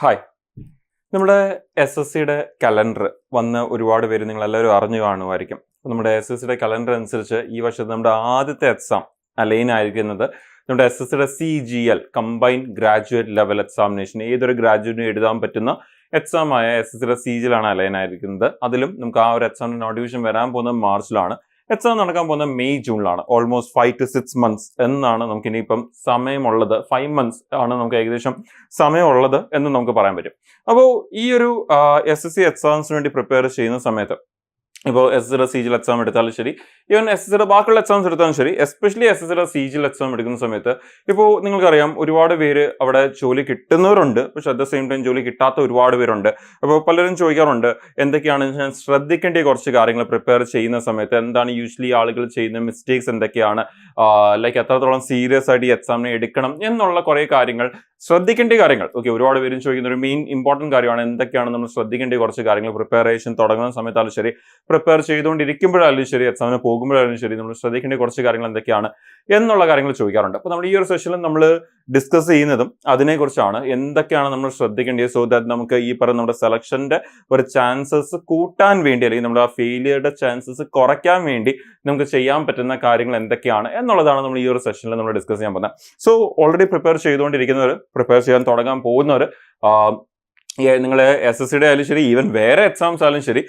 Hi. നമ്മുടെ S S സിയുടെ calendar വന്ന് ഒരുപാട് പേര് നിങ്ങളെല്ലാവരും അറിഞ്ഞു കാണുമായിരിക്കും. നമ്മുടെ എസ് എസ് സിയുടെ കലണ്ടർ അനുസരിച്ച് ഈ വർഷത്തെ നമ്മുടെ ആദ്യത്തെ എക്സാം അലൈൻ ആയിരിക്കുന്നത് നമ്മുടെ എസ് എസ് സിയുടെ CGL combined graduate level examination. ഏതൊരു ഗ്രാജുവേറ്റിനും എഴുതാൻ പറ്റുന്ന എക്സാം ആയ എസ് എസ് സിയുടെ CGL ആണ് അലൈൻ ആയിരിക്കുന്നത്. അതിലും നമുക്ക് ആ ഒരു എക്സാമിന് നോട്ടിഫിക്കേഷൻ വരാൻ പോകുന്നത് മാർച്ചിലാണ്. എക്സാം നടക്കാൻ പോകുന്നത് മെയ് ജൂണിലാണ്. ഓൾമോസ്റ്റ് 5 to 6 months എന്നാണ് നമുക്ക് ഇനിയിപ്പം സമയമുള്ളത്. 5 months ആണ് നമുക്ക് ഏകദേശം സമയമുള്ളത് എന്ന് നമുക്ക് പറയാൻ പറ്റും. അപ്പോൾ ഈ ഒരു SSC എക്സാംസിന് വേണ്ടി പ്രിപ്പയർ ചെയ്യുന്ന സമയത്ത് ഇപ്പോൾ SSC CGL എക്സാം എടുത്താലും ശരി, ഈവൻ SSC ബാക്കിയുള്ള എക്സാംസ് എടുത്താലും ശരി, എസ്പെഷ്യലി SSC CGL എക്സാം എടുക്കുന്ന സമയത്ത് ഇപ്പോൾ നിങ്ങൾക്കറിയാം ഒരുപാട് പേര് അവിടെ ജോലി കിട്ടുന്നവരുണ്ട്, പക്ഷെ അറ്റ് ദ സെയിം ടൈം ജോലി കിട്ടാത്ത ഒരുപാട് പേരുണ്ട്. അപ്പോൾ പലരും ചോദിക്കാറുണ്ട് എന്തൊക്കെയാണ് ഞാൻ ശ്രദ്ധിക്കേണ്ട കുറച്ച് കാര്യങ്ങൾ പ്രിപ്പയർ ചെയ്യുന്ന സമയത്ത്, എന്താണ് യൂഷ്വലി ആളുകൾ ചെയ്യുന്ന മിസ്റ്റേക്സ് എന്തൊക്കെയാണ്, ലൈക്ക് എത്രത്തോളം സീരിയസ് ആയിട്ട് ഈ എക്സാമിനെ എടുക്കണം എന്നുള്ള കുറേ കാര്യങ്ങൾ, ശ്രദ്ധിക്കേണ്ട കാര്യങ്ങൾ. ഓക്കെ, ഒരുപാട് പേരും ചോദിക്കുന്ന ഒരു മെയിൻ ഇമ്പോർട്ടൻറ്റ് കാര്യമാണ് എന്തൊക്കെയാണ് നമ്മൾ ശ്രദ്ധിക്കേണ്ട കുറച്ച് കാര്യങ്ങൾ പ്രിപ്പറേഷൻ തുടങ്ങുന്ന സമയത്താലും ശരി, പ്രിപ്പയർ ചെയ്തുകൊണ്ടിരിക്കുമ്പോഴാലും ശരി, എക്സാമിന് പോകുമ്പോഴാലും ശരി, നമ്മൾ ശ്രദ്ധിക്കേണ്ട കുറച്ച് കാര്യങ്ങൾ എന്തൊക്കെയാണ് എന്നുള്ള കാര്യങ്ങൾ ചോദിക്കാറുണ്ട്. അപ്പോൾ നമ്മൾ ഈ ഒരു സെഷനിൽ നമ്മൾ ഡിസ്കസ് ചെയ്യുന്നതും അതിനെക്കുറിച്ചാണ്. എന്തൊക്കെയാണ് നമ്മൾ ശ്രദ്ധിക്കേണ്ടത് സോ ദാറ്റ് നമുക്ക് ഈ പറയുന്ന നമ്മുടെ സെലക്ഷന്റെ ഒരു ചാൻസസ് കൂട്ടാൻ വേണ്ടി, അല്ലെങ്കിൽ നമ്മുടെ ആ ഫെയിലിയറുടെ ചാൻസസ് കുറയ്ക്കാൻ വേണ്ടി നമുക്ക് ചെയ്യാൻ പറ്റുന്ന കാര്യങ്ങൾ എന്തൊക്കെയാണ് എന്നുള്ളതാണ് നമ്മൾ ഈ ഒരു സെഷനിൽ നമ്മൾ ഡിസ്കസ് ചെയ്യാൻ പോകുന്നത്. സോ ഓൾറെഡി പ്രിപ്പയർ ചെയ്തുകൊണ്ടിരിക്കുന്നവർ, പ്രിപ്പയർ ചെയ്യാൻ തുടങ്ങാൻ പോകുന്നവർ, നിങ്ങൾ SSCയുടെ ആയാലും ശരി, ഈവൻ വേറെ എക്സാംസ് ആയാലും ശരി,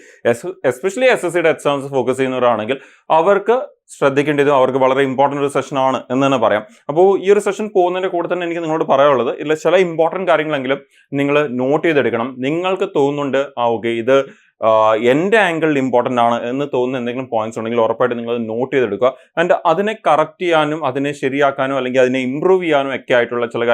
എസ്പെഷ്യലി SSCയുടെ എക്സാംസ് ഫോക്കസ് ചെയ്യുന്നവരാണെങ്കിൽ അവർക്ക് ശ്രദ്ധിക്കേണ്ടതും അവർക്ക് വളരെ ഇമ്പോർട്ടൻ്റ് ഒരു സെഷൻ ആണ് എന്ന് തന്നെ പറയാം. അപ്പോൾ ഈ ഒരു സെഷൻ പോകുന്നതിൻ്റെ കൂടെ തന്നെ എനിക്ക് നിങ്ങളോട് പറയാനുള്ളത്, ഇല്ല ചില ഇമ്പോർട്ടൻറ്റ് കാര്യങ്ങളെങ്കിലും നിങ്ങൾ നോട്ട് ചെയ്തെടുക്കണം. നിങ്ങൾക്ക് തോന്നുന്നുണ്ട് ഓക്കെ ഇത് എൻ്റെ ആംഗിളിൽ ഇമ്പോർട്ടൻ്റ് ആണ് എന്ന് തോന്നുന്ന എന്തെങ്കിലും പോയിന്റ്സ് ഉണ്ടെങ്കിൽ ഉറപ്പായിട്ട് നിങ്ങൾ നോട്ട് ചെയ്തെടുക്കുക. ആൻഡ് അതിനെ കറക്റ്റ് ചെയ്യാനും അതിനെ ശരിയാക്കാനും അല്ലെങ്കിൽ അതിനെ ഇമ്പ്രൂവ് ചെയ്യാനും ഒക്കെ ആയിട്ടുള്ള ചില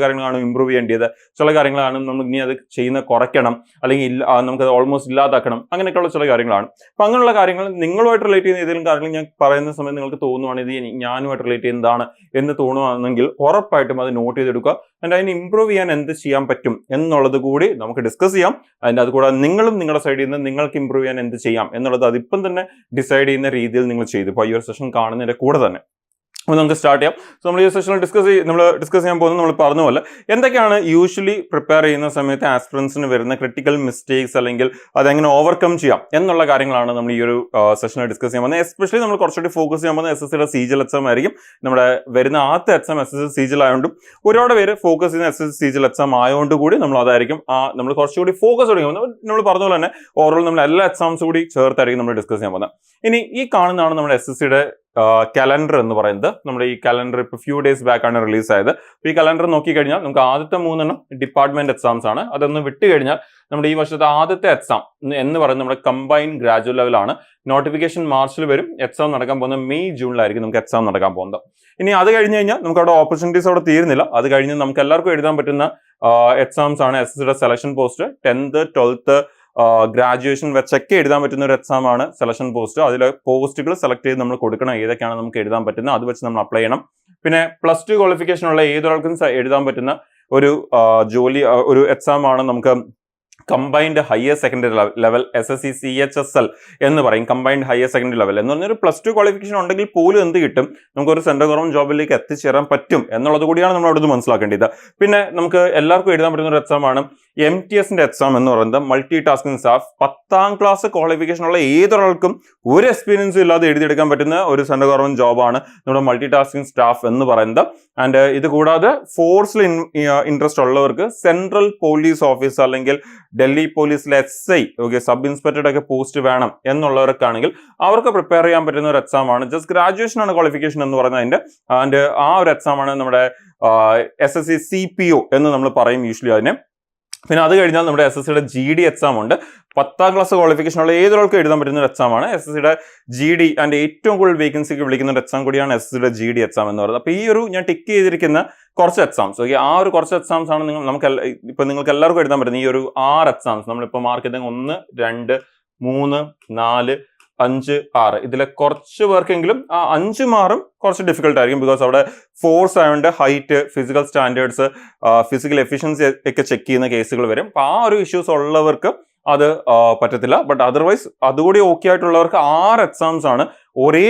കാര്യങ്ങളാണ് ഇമ്പ്രൂവ് ചെയ്യേണ്ടത്, ചില കാര്യങ്ങളാണ് നമ്മൾ ഇനി അത് ചെയ്യുന്ന കുറയ്ക്കണം, അല്ലെങ്കിൽ നമുക്കത് ഓൾമോസ്റ്റ് ഇല്ലാതാക്കണം, അങ്ങനെയൊക്കെയുള്ള ചില കാര്യങ്ങളാണ്. അപ്പം അങ്ങനെയുള്ള കാര്യങ്ങൾ നിങ്ങളുമായിട്ട് റിലേറ്റ് ചെയ്യുന്ന ഏതെങ്കിലും കാര്യങ്ങൾ ഞാൻ പറയുന്ന സമയത്ത് നിങ്ങൾക്ക് തോന്നുവാണ് ഇത് ഞാനുമായിട്ട് റിലേറ്റ് ചെയ്യുന്നതാണ് എന്ന് തോന്നുവാണെങ്കിൽ ഉറപ്പായിട്ടും അത് നോട്ട് ചെയ്തെടുക്കുക. ആൻഡ് അതിന് ഇമ്പ്രൂവ് ചെയ്യാൻ എന്ത് ചെയ്യാൻ പറ്റും എന്നുള്ളത് കൂടി നമുക്ക് ഡിസ്കസ് ചെയ്യാം. അതിൻ്റെ അതുകൂടാതെ നിങ്ങളും നിങ്ങളുടെ സൈഡിൽ നിന്ന് നിങ്ങൾക്ക് ഇമ്പ്രൂവ് ചെയ്യാൻ എന്ത് ചെയ്യാം എന്നുള്ളത് അതിപ്പം തന്നെ ഡിസൈഡ് ചെയ്യുന്ന രീതിയിൽ നിങ്ങൾ ചെയ്തു. ഇപ്പോൾ ഈ ഒരു സെഷൻ കാണുന്നതിൻ്റെ കൂടെ തന്നെ നമുക്ക് സ്റ്റാർട്ട് ചെയ്യാം. സോ നമ്മൾ ഈ സെഷനിൽ ഡിസ്കസ് ചെയ്യാൻ പോകുന്നത്, നമ്മൾ പറഞ്ഞ പോലെ എന്തൊക്കെയാണ് യൂഷ്വലി പ്രിപ്പയർ ചെയ്യുന്ന സമയത്ത് ആസ്പിറൻസിന് വരുന്ന ക്രിട്ടിക്കൽ മിസ്റ്റേക്സ്, അല്ലെങ്കിൽ അതെങ്ങനെ ഓവർകം ചെയ്യാം എന്നുള്ള കാര്യങ്ങളാണ് നമ്മൾ ഈ ഒരു സെഷനിൽ ഡിസ്കസ് ചെയ്യാൻ പോകുന്നത്. എസ്പെഷ്യലി നമ്മൾ കുറച്ചുകൂടി ഫോക്കസ് ചെയ്യാൻ പോകുന്നത് SSCയുടെ CGL എക്സാം ആയിരിക്കും. നമ്മുടെ വരുന്ന ആദ്യത്തെ എക്സാം SSC CGL ആയതുകൊണ്ടും ഒരുപാട് പേര് ഫോക്കസ് ചെയ്യുന്ന SSC CGL എക്സാം ആയതുകൊണ്ട് കൂടി നമ്മൾ അതായിരിക്കും നമ്മൾ കുറച്ചുകൂടി ഫോക്കസ് തുടങ്ങുന്നത്. നമ്മൾ പറഞ്ഞ പോലെ തന്നെ ഓവറോൾ നമ്മൾ എല്ലാ എക്സാംസും കൂടി ചേർത്തായിരിക്കും നമ്മൾ ഡിസ്കസ് ചെയ്യാൻ പോകുന്നത്. ഇനി ഈ കാണുന്നതാണ് നമ്മുടെ SSCയുടെ കലണ്ടർ എന്ന് പറയുന്നത്. നമ്മുടെ ഈ കലണ്ടർ ഇപ്പോൾ ഫ്യൂ ഡേയ്സ് ബാക്ക് ആണ് റിലീസ് ആയത്. ഈ കലണ്ടർ നോക്കിക്കഴിഞ്ഞാൽ നമുക്ക് ആദ്യത്തെ 3 ഡിപ്പാർട്ട്മെന്റ് എക്സാംസ് ആണ്. അതൊന്ന് വിട്ടുകഴിഞ്ഞാൽ നമ്മുടെ ഈ വർഷത്തെ ആദ്യത്തെ എക്സാം എന്ന് പറയുന്നത് നമ്മുടെ കമ്പൈൻഡ് ഗ്രാജുവേറ്റ് ലെവലാണ്. നോട്ടിഫിക്കേഷൻ മാർച്ചിൽ വരും. എക്സാം നടക്കാൻ പോകുന്നത് മെയ് ജൂണിലായിരിക്കും നമുക്ക് എക്സാം നടക്കാൻ പോകുന്നത്. ഇനി അത് കഴിഞ്ഞ് കഴിഞ്ഞാൽ നമുക്ക് അവിടെ ഓപ്പർച്യൂണിറ്റീസ് അവിടെ തീരുന്നില്ല. അത് കഴിഞ്ഞ് നമുക്ക് എല്ലാവർക്കും എഴുതാൻ പറ്റുന്ന എക്സാംസ് ആണ് SSCയുടെ selection post. 10th 12th graduation വെച്ചൊക്കെ എഴുതാൻ പറ്റുന്ന ഒരു എക്സാം ആണ് സെലക്ഷൻ പോസ്റ്റ്. അതിൽ പോസ്റ്റുകൾ സെലക്ട് ചെയ്ത് നമ്മൾ കൊടുക്കണം, ഏതൊക്കെയാണ് നമുക്ക് എഴുതാൻ പറ്റുന്നത് അത് വെച്ച് നമ്മൾ അപ്ലൈ ചെയ്യണം. പിന്നെ +2 ക്വാളിഫിക്കേഷൻ ഉള്ള ഏതൊരാൾക്കും എഴുതാൻ പറ്റുന്ന ഒരു ഒരു എക്സാം ആണ് നമുക്ക് combined higher secondary level SSC CHSL എന്ന് പറയും. കമ്പൈൻഡ് ഹയർ സെക്കൻഡറി ലെവൽ എന്ന് പറഞ്ഞൊരു +2 ക്വാളിഫിക്കേഷൻ ഉണ്ടെങ്കിൽ പോലും എന്ത് കിട്ടും, നമുക്കൊരു സെൻട്രൽ ഗവൺമെന്റ് ജോബിലേക്ക് എത്തിച്ചേരാൻ പറ്റും എന്നുള്ളത് കൂടിയാണ് നമ്മൾ അവിടെ മനസ്സിലാക്കേണ്ടത്. പിന്നെ നമുക്ക് എല്ലാവർക്കും എഴുതാൻ പറ്റുന്ന ഒരു എക്സാം ആണ് MTSന്റെ എക്സാം എന്ന് പറയുന്നത് multi tasking staff. 10th class qualification ഉള്ള ഏതൊരാൾക്കും ഒരു എക്സ്പീരിയൻസും ഇല്ലാതെ എഴുതിയെടുക്കാൻ പറ്റുന്ന ഒരു സെൻട്രൽ ഗവൺമെന്റ് ജോബാണ് നമ്മുടെ മൾട്ടി ടാസ്കിംഗ് സ്റ്റാഫ് എന്ന് പറയുന്നത്. ആൻഡ് ഇത് കൂടാതെ ഫോഴ്സിൽ ഇൻട്രസ്റ്റ് ഉള്ളവർക്ക് സെൻട്രൽ പോലീസ് ഓഫീസർ അല്ലെങ്കിൽ ഡൽഹി പോലീസിലെ SI, ഓക്കെ, സബ് ഇൻസ്പെക്ടറുടെ ഒക്കെ പോസ്റ്റ് വേണം എന്നുള്ളവർക്കാണെങ്കിൽ അവർക്ക് പ്രിപ്പയർ ചെയ്യാൻ പറ്റുന്ന ഒരു എക്സാം ആണ്. ജസ്റ്റ് ഗ്രാജുവേഷൻ ആണ് ക്വാളിഫിക്കേഷൻ എന്ന് പറയുന്നത് അതിന്റെ. ആൻഡ് ആ ഒരു എക്സാം ആണ് നമ്മുടെ SSC CPO എന്ന് നമ്മൾ പറയും യൂഷ്വലി അതിനെ. പിന്നെ അത് കഴിഞ്ഞാൽ നമ്മുടെ SSCയുടെ GD എക്സാം ഉണ്ട്. 10th ക്ലാസ് ക്വാളിഫിക്കേഷൻ ഉള്ള ഏതൊരാൾക്കും എഴുതാൻ പറ്റുന്ന ഒരു എക്സാം ആണ് SSCയുടെ GD. ആൻഡ് ഏറ്റവും കൂടുതൽ വേക്കൻസിക്ക് വിളിക്കുന്ന ഒരു എക്സാം കൂടിയാണ് SSCയുടെ GD എക്സാം എന്ന് പറയുന്നത്. അപ്പോൾ ഈ ഒരു ഞാൻ ടിക്ക് ചെയ്തിരിക്കുന്ന കുറച്ച് എക്സാംസ്, ഓക്കെ, ആ ഒരു കുറച്ച് എക്സാംസ് ആണ് നിങ്ങൾക്ക് എല്ലാവർക്കും എഴുതാൻ പറ്റുന്ന ഈ ഒരു 6 എക്സാംസ്. നമ്മളിപ്പോൾ മാർക്ക് ചെയ്തെങ്കിൽ 1 2 3 4 5 6 ഇതിലെ കുറച്ച് പേർക്കെങ്കിലും 5 മാറും കുറച്ച് ഡിഫിക്കൽട്ട് ആയിരിക്കും. ബിക്കോസ് അവിടെ ഫോഴ്സ് ആയതുകൊണ്ട് height, physical standards, physical efficiency ഒക്കെ ചെക്ക് ചെയ്യുന്ന കേസുകൾ വരും. അപ്പോൾ ആ ഒരു ഇഷ്യൂസ് ഉള്ളവർക്ക് അത് പറ്റത്തില്ല. ബട്ട് അതർവൈസ് അതുകൂടി ഓക്കെ ആയിട്ടുള്ളവർക്ക് 6 എക്സാംസ് ആണ് ഒരേ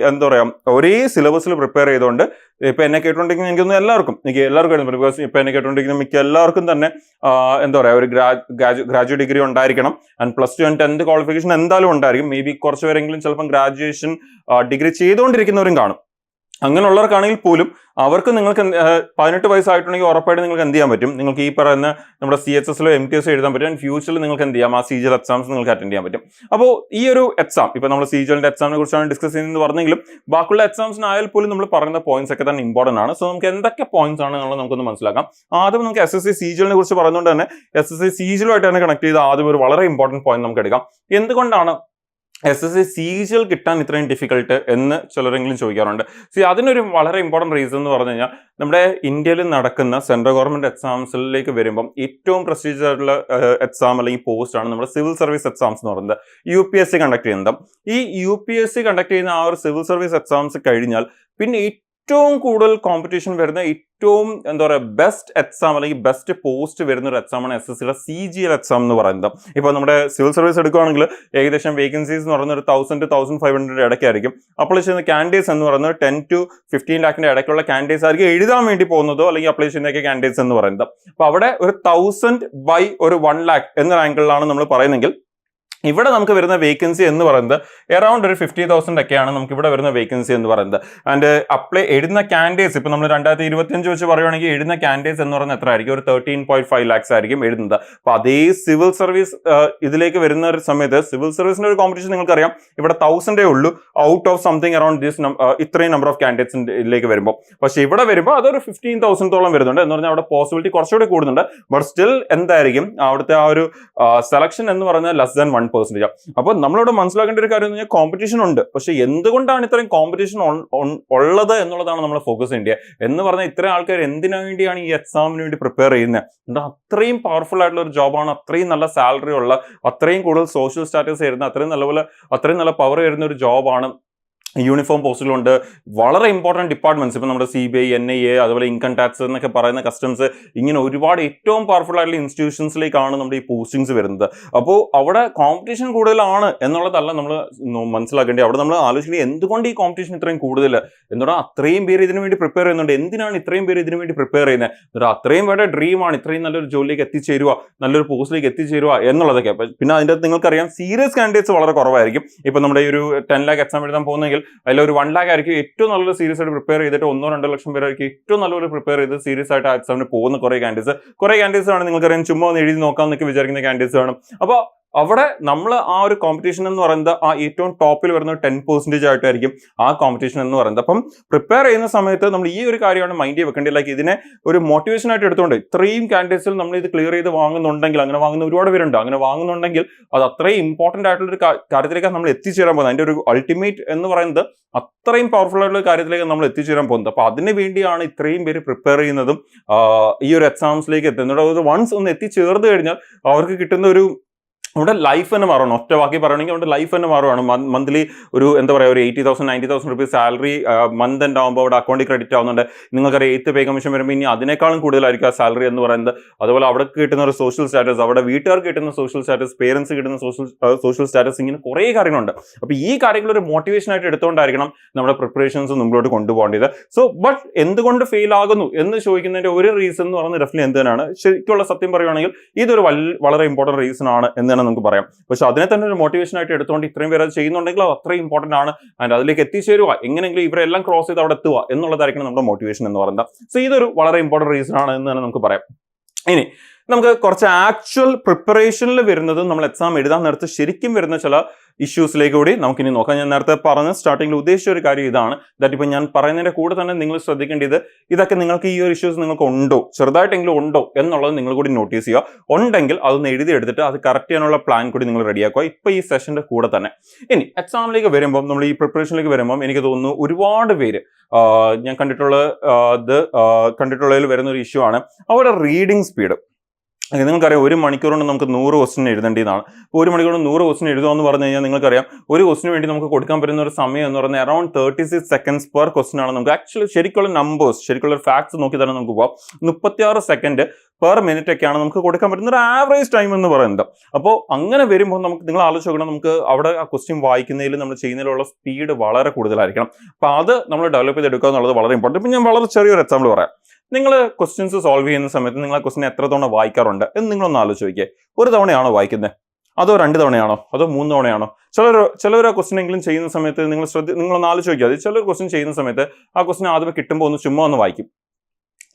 എന്താ പറയുക ഒരേ സിലബസിൽ പ്രിപ്പയർ ചെയ്തുകൊണ്ട് ഇപ്പൊ എന്നെ കേട്ടോണ്ടിരിക്കുന്ന എനിക്ക് എല്ലാവർക്കും ബിക്കോസ് ഇപ്പൊ എന്നെ കേട്ടോണ്ടിരിക്കുന്ന മിക്ക എല്ലാവർക്കും തന്നെ എന്താ പറയുക ഒരു ഗ്രാജുവേറ്റ് ഡിഗ്രി ഉണ്ടായിരിക്കണം ആൻഡ് +2 ആൻഡ് 10th ക്വാളിഫിക്കേഷൻ എന്തായാലും ഉണ്ടായിരിക്കും. മേ ബി കുറച്ച് പേരെങ്കിലും ചിലപ്പം ഗ്രാജുവേഷൻ ഡിഗ്രി ചെയ്തുകൊണ്ടിരിക്കുന്നവരും കാണും. അങ്ങനെയുള്ളവർക്കാണെങ്കിൽ പോലും അവർക്ക് നിങ്ങൾക്ക് 18 വയസ്സായിട്ടുണ്ടെങ്കിൽ ഉറപ്പായിട്ട് നിങ്ങൾക്ക് എന്ത് ചെയ്യാൻ പറ്റും, നിങ്ങൾക്ക് ഈ പറയുന്ന നമ്മുടെ CHS MTS എഴുതാൻ പറ്റും. ആൻഡ് ഫ്യൂച്ചറിൽ നിങ്ങൾക്ക് എന്ത് ചെയ്യാം, ആ CGL എക്സാംസ് നിങ്ങൾക്ക് അറ്റൻഡ് ചെയ്യാൻ പറ്റും. അപ്പോൾ ഈ ഒരു എക്സാം ഇപ്പൊ നമ്മൾ CGLന്റെ എക്സാമിനെ കുറിച്ചാണ് ഡിസ്കസ് ചെയ്യുന്നത് പറഞ്ഞെങ്കിലും ബാക്കിയുള്ള എക്സാംസിനായാൽ പോലും നമ്മൾ പറയുന്ന പോയിന്റ്സ് ഒക്കെ തന്നെ ഇമ്പോർട്ടന്റ് ആണ്. സോ നമുക്ക് എന്തൊക്കെ പോയിന്റ്സ് ആണ് എന്നുള്ളത് നമുക്കൊന്ന് മനസ്സിലാക്കാം. ആദ്യം നമുക്ക് SSC CGLനെ കുറിച്ച് പറയുന്നതുകൊണ്ട് തന്നെ SSC CGLുമായിട്ട് തന്നെ കണക്ട് ചെയ്ത് ആദ്യം ഒരു വളരെ ഇമ്പോർട്ടന്റ് പോയിന്റ് നമുക്ക് എടുക്കാം. എന്തുകൊണ്ടാണ് SSC CGL കിട്ടാൻ ഇത്രയും ഡിഫിക്കൽട്ട് എന്ന് ചിലരെങ്കിലും ചോദിക്കാറുണ്ട്. അതിനൊരു വളരെ ഇമ്പോർട്ടന്റ് റീസൺ എന്ന് പറഞ്ഞു കഴിഞ്ഞാൽ നമ്മുടെ ഇന്ത്യയിൽ നടക്കുന്ന സെൻട്രൽ ഗവൺമെന്റ് എക്സാംസിലേക്ക് വരുമ്പം ഏറ്റവും പ്രസ്റ്റീജിയസ് ആയിട്ടുള്ള എക്സാം അല്ലെങ്കിൽ പോസ്റ്റ് ആണ് നമ്മുടെ സിവിൽ സർവീസ് എക്സാംസ് എന്ന് പറയുന്നത്. UPSC കണ്ടക്ട് ചെയ്യുന്നത്. ഈ UPSC കണ്ടക്ട് ചെയ്യുന്ന ആ ഒരു സിവിൽ സർവീസ് എക്സാംസ് കഴിഞ്ഞാൽ പിന്നെ ഏറ്റവും കൂടുതൽ കോമ്പറ്റീഷൻ വരുന്ന ഏറ്റവും എന്താ പറയുക ബെസ്റ്റ് എക്സാം അല്ലെങ്കിൽ ബെസ്റ്റ് പോസ്റ്റ് വരുന്ന ഒരു എക്സാമാണ് SSCയുടെ CGL എക്സാം എന്ന് പറയുന്നത്. ഇപ്പോൾ നമ്മുടെ സിവിൽ സർവീസ് എടുക്കുകയാണെങ്കിൽ ഏകദേശം വേക്കൻസീസ് എന്ന് പറയുന്നത് 1000 to 1500 ഇടയ്ക്കായിരിക്കും. അപ്ലൈ ചെയ്യുന്ന കാൻഡിഡേറ്റ്സ് എന്ന് പറയുന്നത് 10 to 15 lakhിന്റെ ഇടയ്ക്കുള്ള കാൻഡിഡേറ്റ്സ് ആയിരിക്കും എഴുതാൻ വേണ്ടി പോകുന്നതോ അല്ലെങ്കിൽ അപ്ലൈ ചെയ്യുന്നതൊക്കെ കാൻഡിഡേറ്റ്സ് എന്ന് പറയുന്നത്. അപ്പോൾ അവിടെ ഒരു 1000 by ഒരു 1 lakh എന്ന ആംഗിളിലാണ് നമ്മൾ പറയുന്നതെങ്കിൽ ഇവിടെ നമുക്ക് വരുന്ന വേക്കൻസി എന്ന് പറയുന്നത് അറൌണ്ട് ഒരു 50,000 ഒക്കെയാണ് നമുക്ക് ഇവിടെ വരുന്ന വേക്കൻസി എന്ന് പറയുന്നത്. ആൻഡ് എഴുതുന്ന കാൻഡിഡേറ്റ്സ് ഇപ്പൊ നമ്മൾ 2025 വെച്ച് പറയുകയാണെങ്കിൽ എഴുതുന്ന കാൻഡിഡേറ്റ്സ് എന്ന് പറയുന്നത് എത്ര ആയിരിക്കും, ഒരു 13.5 lakhs ആയിരിക്കും എഴുതുന്നത്. അപ്പൊ അതേ സിവിൽ സർവീസ് ഇതിലേക്ക് വരുന്ന ഒരു സമയത്ത് സിവിൽ സർവീസിന്റെ ഒരു കോമ്പറ്റീഷൻ നിങ്ങൾക്കറിയാം, ഇവിടെ 1000 ഉള്ളൂ ഔട്ട് ഓഫ് സംതിങ് അറൌണ്ട് ഇത്രയും നമ്പർ ഓഫ് കാൻഡിഡേറ്റ്സിലേക്ക് വരുമ്പോൾ. പക്ഷെ ഇവിടെ വരുമ്പോൾ അതൊരു 15,000 വരുന്നുണ്ട് എന്ന് പറഞ്ഞാൽ അവിടെ പോസിബിലിറ്റി കുറച്ചുകൂടി കൂടുന്നുണ്ട്. ബട്ട് സ്റ്റിൽ എന്തായിരിക്കും അവിടുത്തെ ആ ഒരു സെലക്ഷൻ എന്ന് പറയുന്നത് <1%. അപ്പോൾ നമ്മളിവിടെ മനസ്സിലാക്കേണ്ട ഒരു കാര്യം എന്ന് പറഞ്ഞാൽ കോമ്പറ്റീഷൻ ഉണ്ട്. പക്ഷെ എന്തുകൊണ്ടാണ് ഇത്രയും കോമ്പറ്റീഷൻ ഉള്ളത് എന്നുള്ളതാണ് നമ്മൾ ഫോക്കസ് ചെയ്യേണ്ടത്. എന്ന് പറഞ്ഞാൽ ഇത്രയും ആൾക്കാർ എന്തിനു വേണ്ടിയാണ് ഈ എക്സാമിന് വേണ്ടി പ്രിപ്പയർ ചെയ്യുന്നത്? അത്രയും പവർഫുൾ ആയിട്ടുള്ള ഒരു ജോബാണ്, അത്രയും നല്ല സാലറി ഉള്ള, അത്രയും കൂടുതൽ സോഷ്യൽ സ്റ്റാറ്റസ് വരുന്ന, അത്രയും നല്ല പവർ വരുന്ന ഒരു ജോബാണ്. യൂണിഫോം പോസ്റ്റിലുണ്ട്. വളരെ ഇമ്പോർട്ടൻറ്റ് ഡിപ്പാർട്ട്മെന്റ്സ് ഇപ്പം നമ്മുടെ CBI, NIA, അതുപോലെ ഇൻകം ടാക്സ് എന്നൊക്കെ പറയുന്ന കസ്റ്റംസ്, ഇങ്ങനെ ഒരുപാട് ഏറ്റവും പവർഫുൾ ആയിട്ടുള്ള ഇൻസ്റ്റിറ്റ്യൂഷൻസിലേക്കാണ് നമ്മുടെ ഈ പോസ്റ്റിങ്സ് വരുന്നത്. അപ്പോൾ അവിടെ കോമ്പറ്റീഷൻ കൂടുതലാണ് എന്നുള്ളതല്ല നമ്മൾ മനസ്സിലാക്കേണ്ടത്. അവിടെ നമ്മൾ ആലോചിക്കുന്നത് എന്തുകൊണ്ട് ഈ കോമ്പറ്റീഷൻ ഇത്രയും കൂടുതൽ, എന്തുകൊണ്ടാണ് അത്രയും പേര് ഇതിനു വേണ്ടി പ്രിപ്പയർ ചെയ്യുന്നുണ്ട്, എന്തിനാണ് ഇത്രയും പേര് ഇതിനു വേണ്ടി പ്രിപ്പയർ ചെയ്യുന്നത്, അത്രയും പേരുടെ ഡ്രീമാണ് ഇത്രയും നല്ലൊരു ജോലിയിലേക്ക് എത്തിച്ചേരുക, നല്ലൊരു പോസ്റ്റിലേക്ക് എത്തിച്ചേരുക എന്നുള്ളതൊക്കെ. പിന്നെ അതിൻ്റെ അകത്ത് നിങ്ങൾക്കറിയാം സീരിയസ് കാൻഡിഡേറ്റ്സ് വളരെ കുറവായിരിക്കും. ഇപ്പം നമ്മുടെ ഈ ഒരു 10 lakh എക്സാം എഴുതാൻ പോകുന്നെങ്കിൽ അതിൽ ഒരു 1 lakh ആയിരിക്കും ഏറ്റവും നല്ലൊരു സീരിയസ് ആയിട്ട് പ്രിപ്പയർ ചെയ്തിട്ട് 1-2 ലക്ഷം പേരായിരിക്കും ഏറ്റവും നല്ലൊരു പ്രിപ്പയർ ചെയ്ത് സീരിയസ് ആയിട്ട് ആ എക്സാമിന് പോകുന്ന കുറെ കാൻഡിഡേറ്റ്സ് ആണ്. നിങ്ങൾക്കറിയാം ചുമ്മാ ഒന്ന് എഴുതി നോക്കാമെന്നൊക്കെ വിചാരിക്കുന്ന കാൻഡിഡേറ്റ്സ് ആണ്. അപ്പോൾ അവിടെ നമ്മൾ ആ ഒരു കോമ്പറ്റീഷൻ എന്ന് പറയുന്നത് ആ ഏറ്റവും ടോപ്പിൽ വരുന്ന 10% ആയിട്ടായിരിക്കും ആ കോമ്പറ്റീഷൻ എന്ന് പറയുന്നത്. അപ്പം പ്രിപ്പയർ ചെയ്യുന്ന സമയത്ത് നമ്മൾ ഈ ഒരു കാര്യമാണ് മൈൻഡിൽ വെക്കേണ്ടത്. ലൈക്ക് ഇതിനെ ഒരു മോട്ടിവേഷൻ ആയിട്ട് എടുത്തുകൊണ്ട് ഇത്രയും കാൻഡിഡേറ്റ്സിൽ നമ്മൾ ഇത് ക്ലിയർ ചെയ്ത് വാങ്ങുന്നുണ്ടെങ്കിൽ, അങ്ങനെ വാങ്ങുന്ന ഒരുപാട് പേരുണ്ട്, അങ്ങനെ വാങ്ങുന്നുണ്ടെങ്കിൽ അത് അത്രയും ഇമ്പോർട്ടന്റ് ആയിട്ടുള്ള ഒരു കാര്യത്തിലേക്കാണ് നമ്മൾ എത്തിച്ചേരാൻ പോകുന്നത്. അതിന്റെ ഒരു അൾട്ടിമേറ്റ് എന്ന് പറയുന്നത് അത്രയും പവർഫുൾ ആയിട്ടുള്ള കാര്യത്തിലേക്ക് നമ്മൾ എത്തിച്ചേരാൻ പോകുന്നത്. അപ്പൊ അതിന് വേണ്ടിയാണ് ഇത്രയും പേര് പ്രിപ്പയർ ചെയ്യുന്നതും ഈ ഒരു എക്സാംസിലേക്ക് എത്തുന്നത്. വൺസ് ഒന്ന് എത്തിച്ചേർന്ന് കഴിഞ്ഞാൽ അവർക്ക് കിട്ടുന്ന ഒരു അവിടെ ലൈഫ് തന്നെ മാറണം. ഒറ്റ വാക്കി പറയുകയാണെങ്കിൽ അവിടെ ലൈഫ് തന്നെ മാറുകയാണ്. മന്ത്ലി ഒരു എന്താ പറയുക ഒരു 80,000-90,000 rupees സാലറി മന്ത് എൻഡ് ആകുമ്പോൾ അവിടെ അക്കൗണ്ടിൽ ക്രെഡിറ്റ് ആവുന്നുണ്ട്. നിങ്ങൾക്കറിയാം 8th പേ കമ്മീഷൻ വരുമ്പോൾ ഇനി അതിനേക്കാളും കൂടുതലായിരിക്കും ആ സാലറി എന്ന് പറയുന്നത്. അതുപോലെ അവിടെ കിട്ടുന്ന ഒരു സോഷ്യൽ സ്റ്റാറ്റസ്, അവിടെ വീട്ടുകാർക്ക് കിട്ടുന്ന സോഷ്യൽ സ്റ്റാറ്റസ്, പേരൻസ് കിട്ടുന്ന സോഷ്യൽ സ്റ്റാറ്റസ്, ഇങ്ങനെ കുറേ കാര്യങ്ങളുണ്ട്. അപ്പോൾ ഈ കാര്യങ്ങൾ ഒരു മോട്ടിവേഷൻ ആയിട്ട് എടുത്തുകൊണ്ടായിരിക്കണം നമ്മുടെ പ്രിപ്പറേഷൻസ് മുമ്പോട്ട് കൊണ്ടുപോകേണ്ടത്. ബട്ട് എന്തുകൊണ്ട് ഫെയിൽ ആകുന്നു എന്ന് ചോദിക്കുന്നതിന്റെ ഒരു റീസൺ എന്ന് പറയുന്നത് ഡെഫിനറ്റ്ലി എന്തിനാണ്, ശരിക്കുള്ള സത്യം പറയുകയാണെങ്കിൽ ഇതൊരു വളരെ ഇമ്പോർട്ടന്റ് റീസൺ ആണ് എന്ന് നമുക്ക് പറയാം. പക്ഷെ അതിനെ തന്നെ ഒരു മോട്ടിവേഷൻ ആയിട്ട് എടുത്തുകൊണ്ട് ഇത്രയും പേര് അത് ചെയ്യുന്നുണ്ടെങ്കിൽ അത് അത്രയും ഇമ്പോർട്ടന്റ് ആണ്. ആൻഡ് അതിലേക്ക് എത്തിച്ചേരുക, എങ്ങനെയെങ്കിലും ഇവരെല്ലാം ക്രോസ് ചെയ്ത് അവിടെ എത്തുക എന്നുള്ളതായിരിക്കും നമ്മുടെ മോട്ടിവേഷൻ എന്ന് പറയുന്നത്. സോ ഇതൊരു വളരെ ഇമ്പോർട്ടന്റ് റീസൺ ആണ് എന്ന് തന്നെ നമുക്ക് പറയാം. ഇനി നമുക്ക് കുറച്ച് ആക്ച്വൽ പ്രിപ്പറേഷനിൽ വരുന്നത് നമ്മൾ എക്സാം എഴുതാൻ നേരത്ത് ശരിക്കും വരുന്ന ചില ഇഷ്യൂസിലേക്ക് കൂടി നമുക്കിനി നോക്കാം. ഞാൻ നേരത്തെ പറഞ്ഞ സ്റ്റാർട്ടിങ്ങിൽ ഉദ്ദേശിച്ച ഒരു കാര്യം ഇതാണ്. ദാറ്റ് ഇപ്പം ഞാൻ പറയുന്നതിന്റെ കൂടെ തന്നെ നിങ്ങൾ ശ്രദ്ധിക്കേണ്ടത് ഇതൊക്കെ നിങ്ങൾക്ക് ഈ ഒരു ഇഷ്യൂസ് നിങ്ങൾക്ക് ഉണ്ടോ, ചെറുതായിട്ടെങ്കിലും ഉണ്ടോ എന്നുള്ളത് നിങ്ങൾ കൂടി നോട്ടീസ് ചെയ്യുക. ഉണ്ടെങ്കിൽ അതൊന്ന് എഴുതിയെടുത്തിട്ട് അത് കറക്റ്റ് ചെയ്യാനുള്ള പ്ലാൻ കൂടി നിങ്ങൾ റെഡിയാക്കുക ഇപ്പൊ ഈ സെഷന്റെ കൂടെ തന്നെ. ഇനി എക്സാമിലേക്ക് വരുമ്പോൾ, നമ്മൾ ഈ പ്രിപ്പറേഷനിലേക്ക് വരുമ്പോൾ എനിക്ക് തോന്നുന്നു ഒരുപാട് പേര് ഞാൻ കണ്ടിട്ടുള്ളതിൽ വരുന്ന ഒരു ഇഷ്യൂ ആണ് അവരുടെ റീഡിംഗ് സ്പീഡ്. നിങ്ങൾക്കറിയാം 1 മണിക്കൂർ കൊണ്ട് നമുക്ക് 100 ക്വസ്റ്റ്യൻ എഴുതേണ്ടതാണ്. അപ്പോൾ 1 മണിക്കൂർ കൊണ്ട് 100 ക്വസ്റ്റ്യൻ എഴുതുക എന്ന് പറഞ്ഞു കഴിഞ്ഞാൽ നിങ്ങൾക്കറിയാം ഒരു ക്വസ്റ്റിന് വേണ്ടി നമുക്ക് കൊടുക്കാൻ പറ്റുന്ന ഒരു സമയം എന്ന് പറയുന്നത് അറൌണ്ട് 36 സെക്കൻഡ്സ് പെർ ക്വസ്റ്റ്യൻ ആണ്. നമുക്ക് ആക്ച്വലി ശരിക്കുള്ള നമ്പേഴ്സ്, ശരിക്കുള്ള ഫാക്ട്സ് നോക്കി തന്നെ നമുക്ക് പോകാം. 36 സെക്കൻഡ് പെർ മിനിറ്റ് ഒക്കെയാണ് നമുക്ക് കൊടുക്കാൻ പറ്റുന്ന ഒരു ആവറേജ് ടൈം എന്ന് പറയുന്നത്. അപ്പോൾ അങ്ങനെ വരുമ്പോൾ നമുക്ക് നിങ്ങൾ ആലോചിച്ച് നോക്കണം, നമുക്ക് അവിടെ ആ ക്വസ്റ്റ്യൻ വായിക്കുന്നതിൽ നമ്മൾ ചെയ്യുന്നതിലുള്ള സ്പീഡ് വളരെ കൂടുതലായിരിക്കണം. അപ്പോൾ അത് നമ്മൾ ഡെവലപ്പ് ചെയ്തെടുക്കുക എന്നുള്ളത് വളരെ ഇമ്പോർട്ടൻറ്റ്. ഇപ്പം ഞാൻ വളരെ ചെറിയൊരു എക്സാമ്പിൾ പറയാം. നിങ്ങൾ ക്വസ്റ്റ്യൻസ് സോൾവ് ചെയ്യുന്ന സമയത്ത് നിങ്ങൾ ആ ക്വസ്റ്റ്യൻ എത്ര തവണ വായിക്കാറുണ്ട് എന്ന് നിങ്ങളൊന്ന് ആലോചിച്ച് നോക്കിയേ. ഒരു തവണയാണോ വായിക്കുന്നത്, അതോ 2 തവണയാണോ, അതോ 3 തവണയാണോ? ചിലർ ആ ക്വസ്റ്റ്യൻ എങ്കിലും ചെയ്യുന്ന സമയത്ത് നിങ്ങളൊന്ന് ആലോചിച്ച് നോക്കിയാൽ മതി. ചിലർ ക്വസ്റ്റ്യൻ ചെയ്യുന്ന സമയത്ത് ആ ക്വസ്റ്റ്യൻ ആദ്യമേ കിട്ടുമ്പോൾ ഒന്ന് ചുമ്മാ ഒന്ന് വായിക്കും.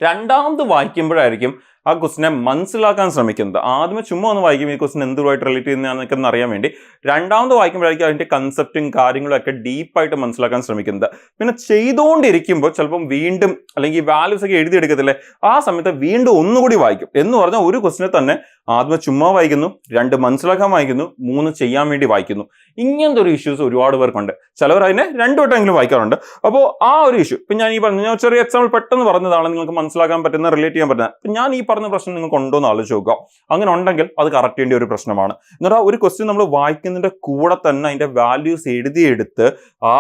രണ്ടാമത് വായിക്കുമ്പോഴായിരിക്കും ആ ക്വസ്റ്റിനെ മനസ്സിലാക്കാൻ ശ്രമിക്കുന്നത്. ആദ്യമേ ചുമ്മാ ഒന്ന് വായിക്കും ഈ ക്വസ്റ്റ്യൻ എന്തുമായിട്ട് റിലേറ്റ് ചെയ്യുന്നതെന്നൊക്കെ അറിയാൻ വേണ്ടി. രണ്ടാമത് വായിക്കുമ്പോഴായിരിക്കും അതിന്റെ കൺസെപ്റ്റും കാര്യങ്ങളും ഒക്കെ ഡീപ്പായിട്ട് മനസ്സിലാക്കാൻ ശ്രമിക്കുന്നത്. പിന്നെ ചെയ്തുകൊണ്ടിരിക്കുമ്പോൾ ചിലപ്പം വീണ്ടും അല്ലെങ്കിൽ വാല്യൂസ് ഒക്കെ എഴുതിയെടുക്കത്തില്ലേ, ആ സമയത്ത് വീണ്ടും ഒന്നുകൂടി വായിക്കും. എന്ന് പറഞ്ഞാൽ ഒരു ക്വസ്റ്റിനെ തന്നെ ആദ്യമേ ചുമ്മാ വായിക്കുന്നു, 2 മനസ്സിലാക്കാൻ വായിക്കുന്നു, 3 ചെയ്യാൻ വേണ്ടി വായിക്കുന്നു. ഇങ്ങനത്തെ ഒരു ഇഷ്യൂസ് ഒരുപാട് പേർക്കുണ്ട്. ചിലവർ അതിനെ 2 വട്ടമെങ്കിലും വായിക്കാറുണ്ട്. അപ്പോൾ ആ ഒരു ഇഷ്യൂ ഇപ്പം ഞാൻ ഞാൻ ചെറിയ എക്സാമ്പിൾ പെട്ടെന്ന് പറഞ്ഞതാണ്, നിങ്ങൾക്ക് മനസ്സിലാക്കാൻ പറ്റുന്ന, റിലേറ്റ് ചെയ്യാൻ പറ്റുന്ന. അപ്പം ഞാൻ ഈ പറഞ്ഞ പ്രശ്നം നിങ്ങൾക്ക് ഉണ്ടോ എന്ന് ആലോചിച്ച് നോക്കുക. അങ്ങനെ ഉണ്ടെങ്കിൽ അത് കറക്റ്റ് ചെയ്യേണ്ട ഒരു പ്രശ്നമാണ്. എന്നിട്ട് ഒരു ക്വസ്റ്റ്യൻ നമ്മൾ വായിക്കുന്നതിന്റെ കൂടെ തന്നെ അതിന്റെ വാല്യൂസ് എഴുതിയെടുത്ത് ആ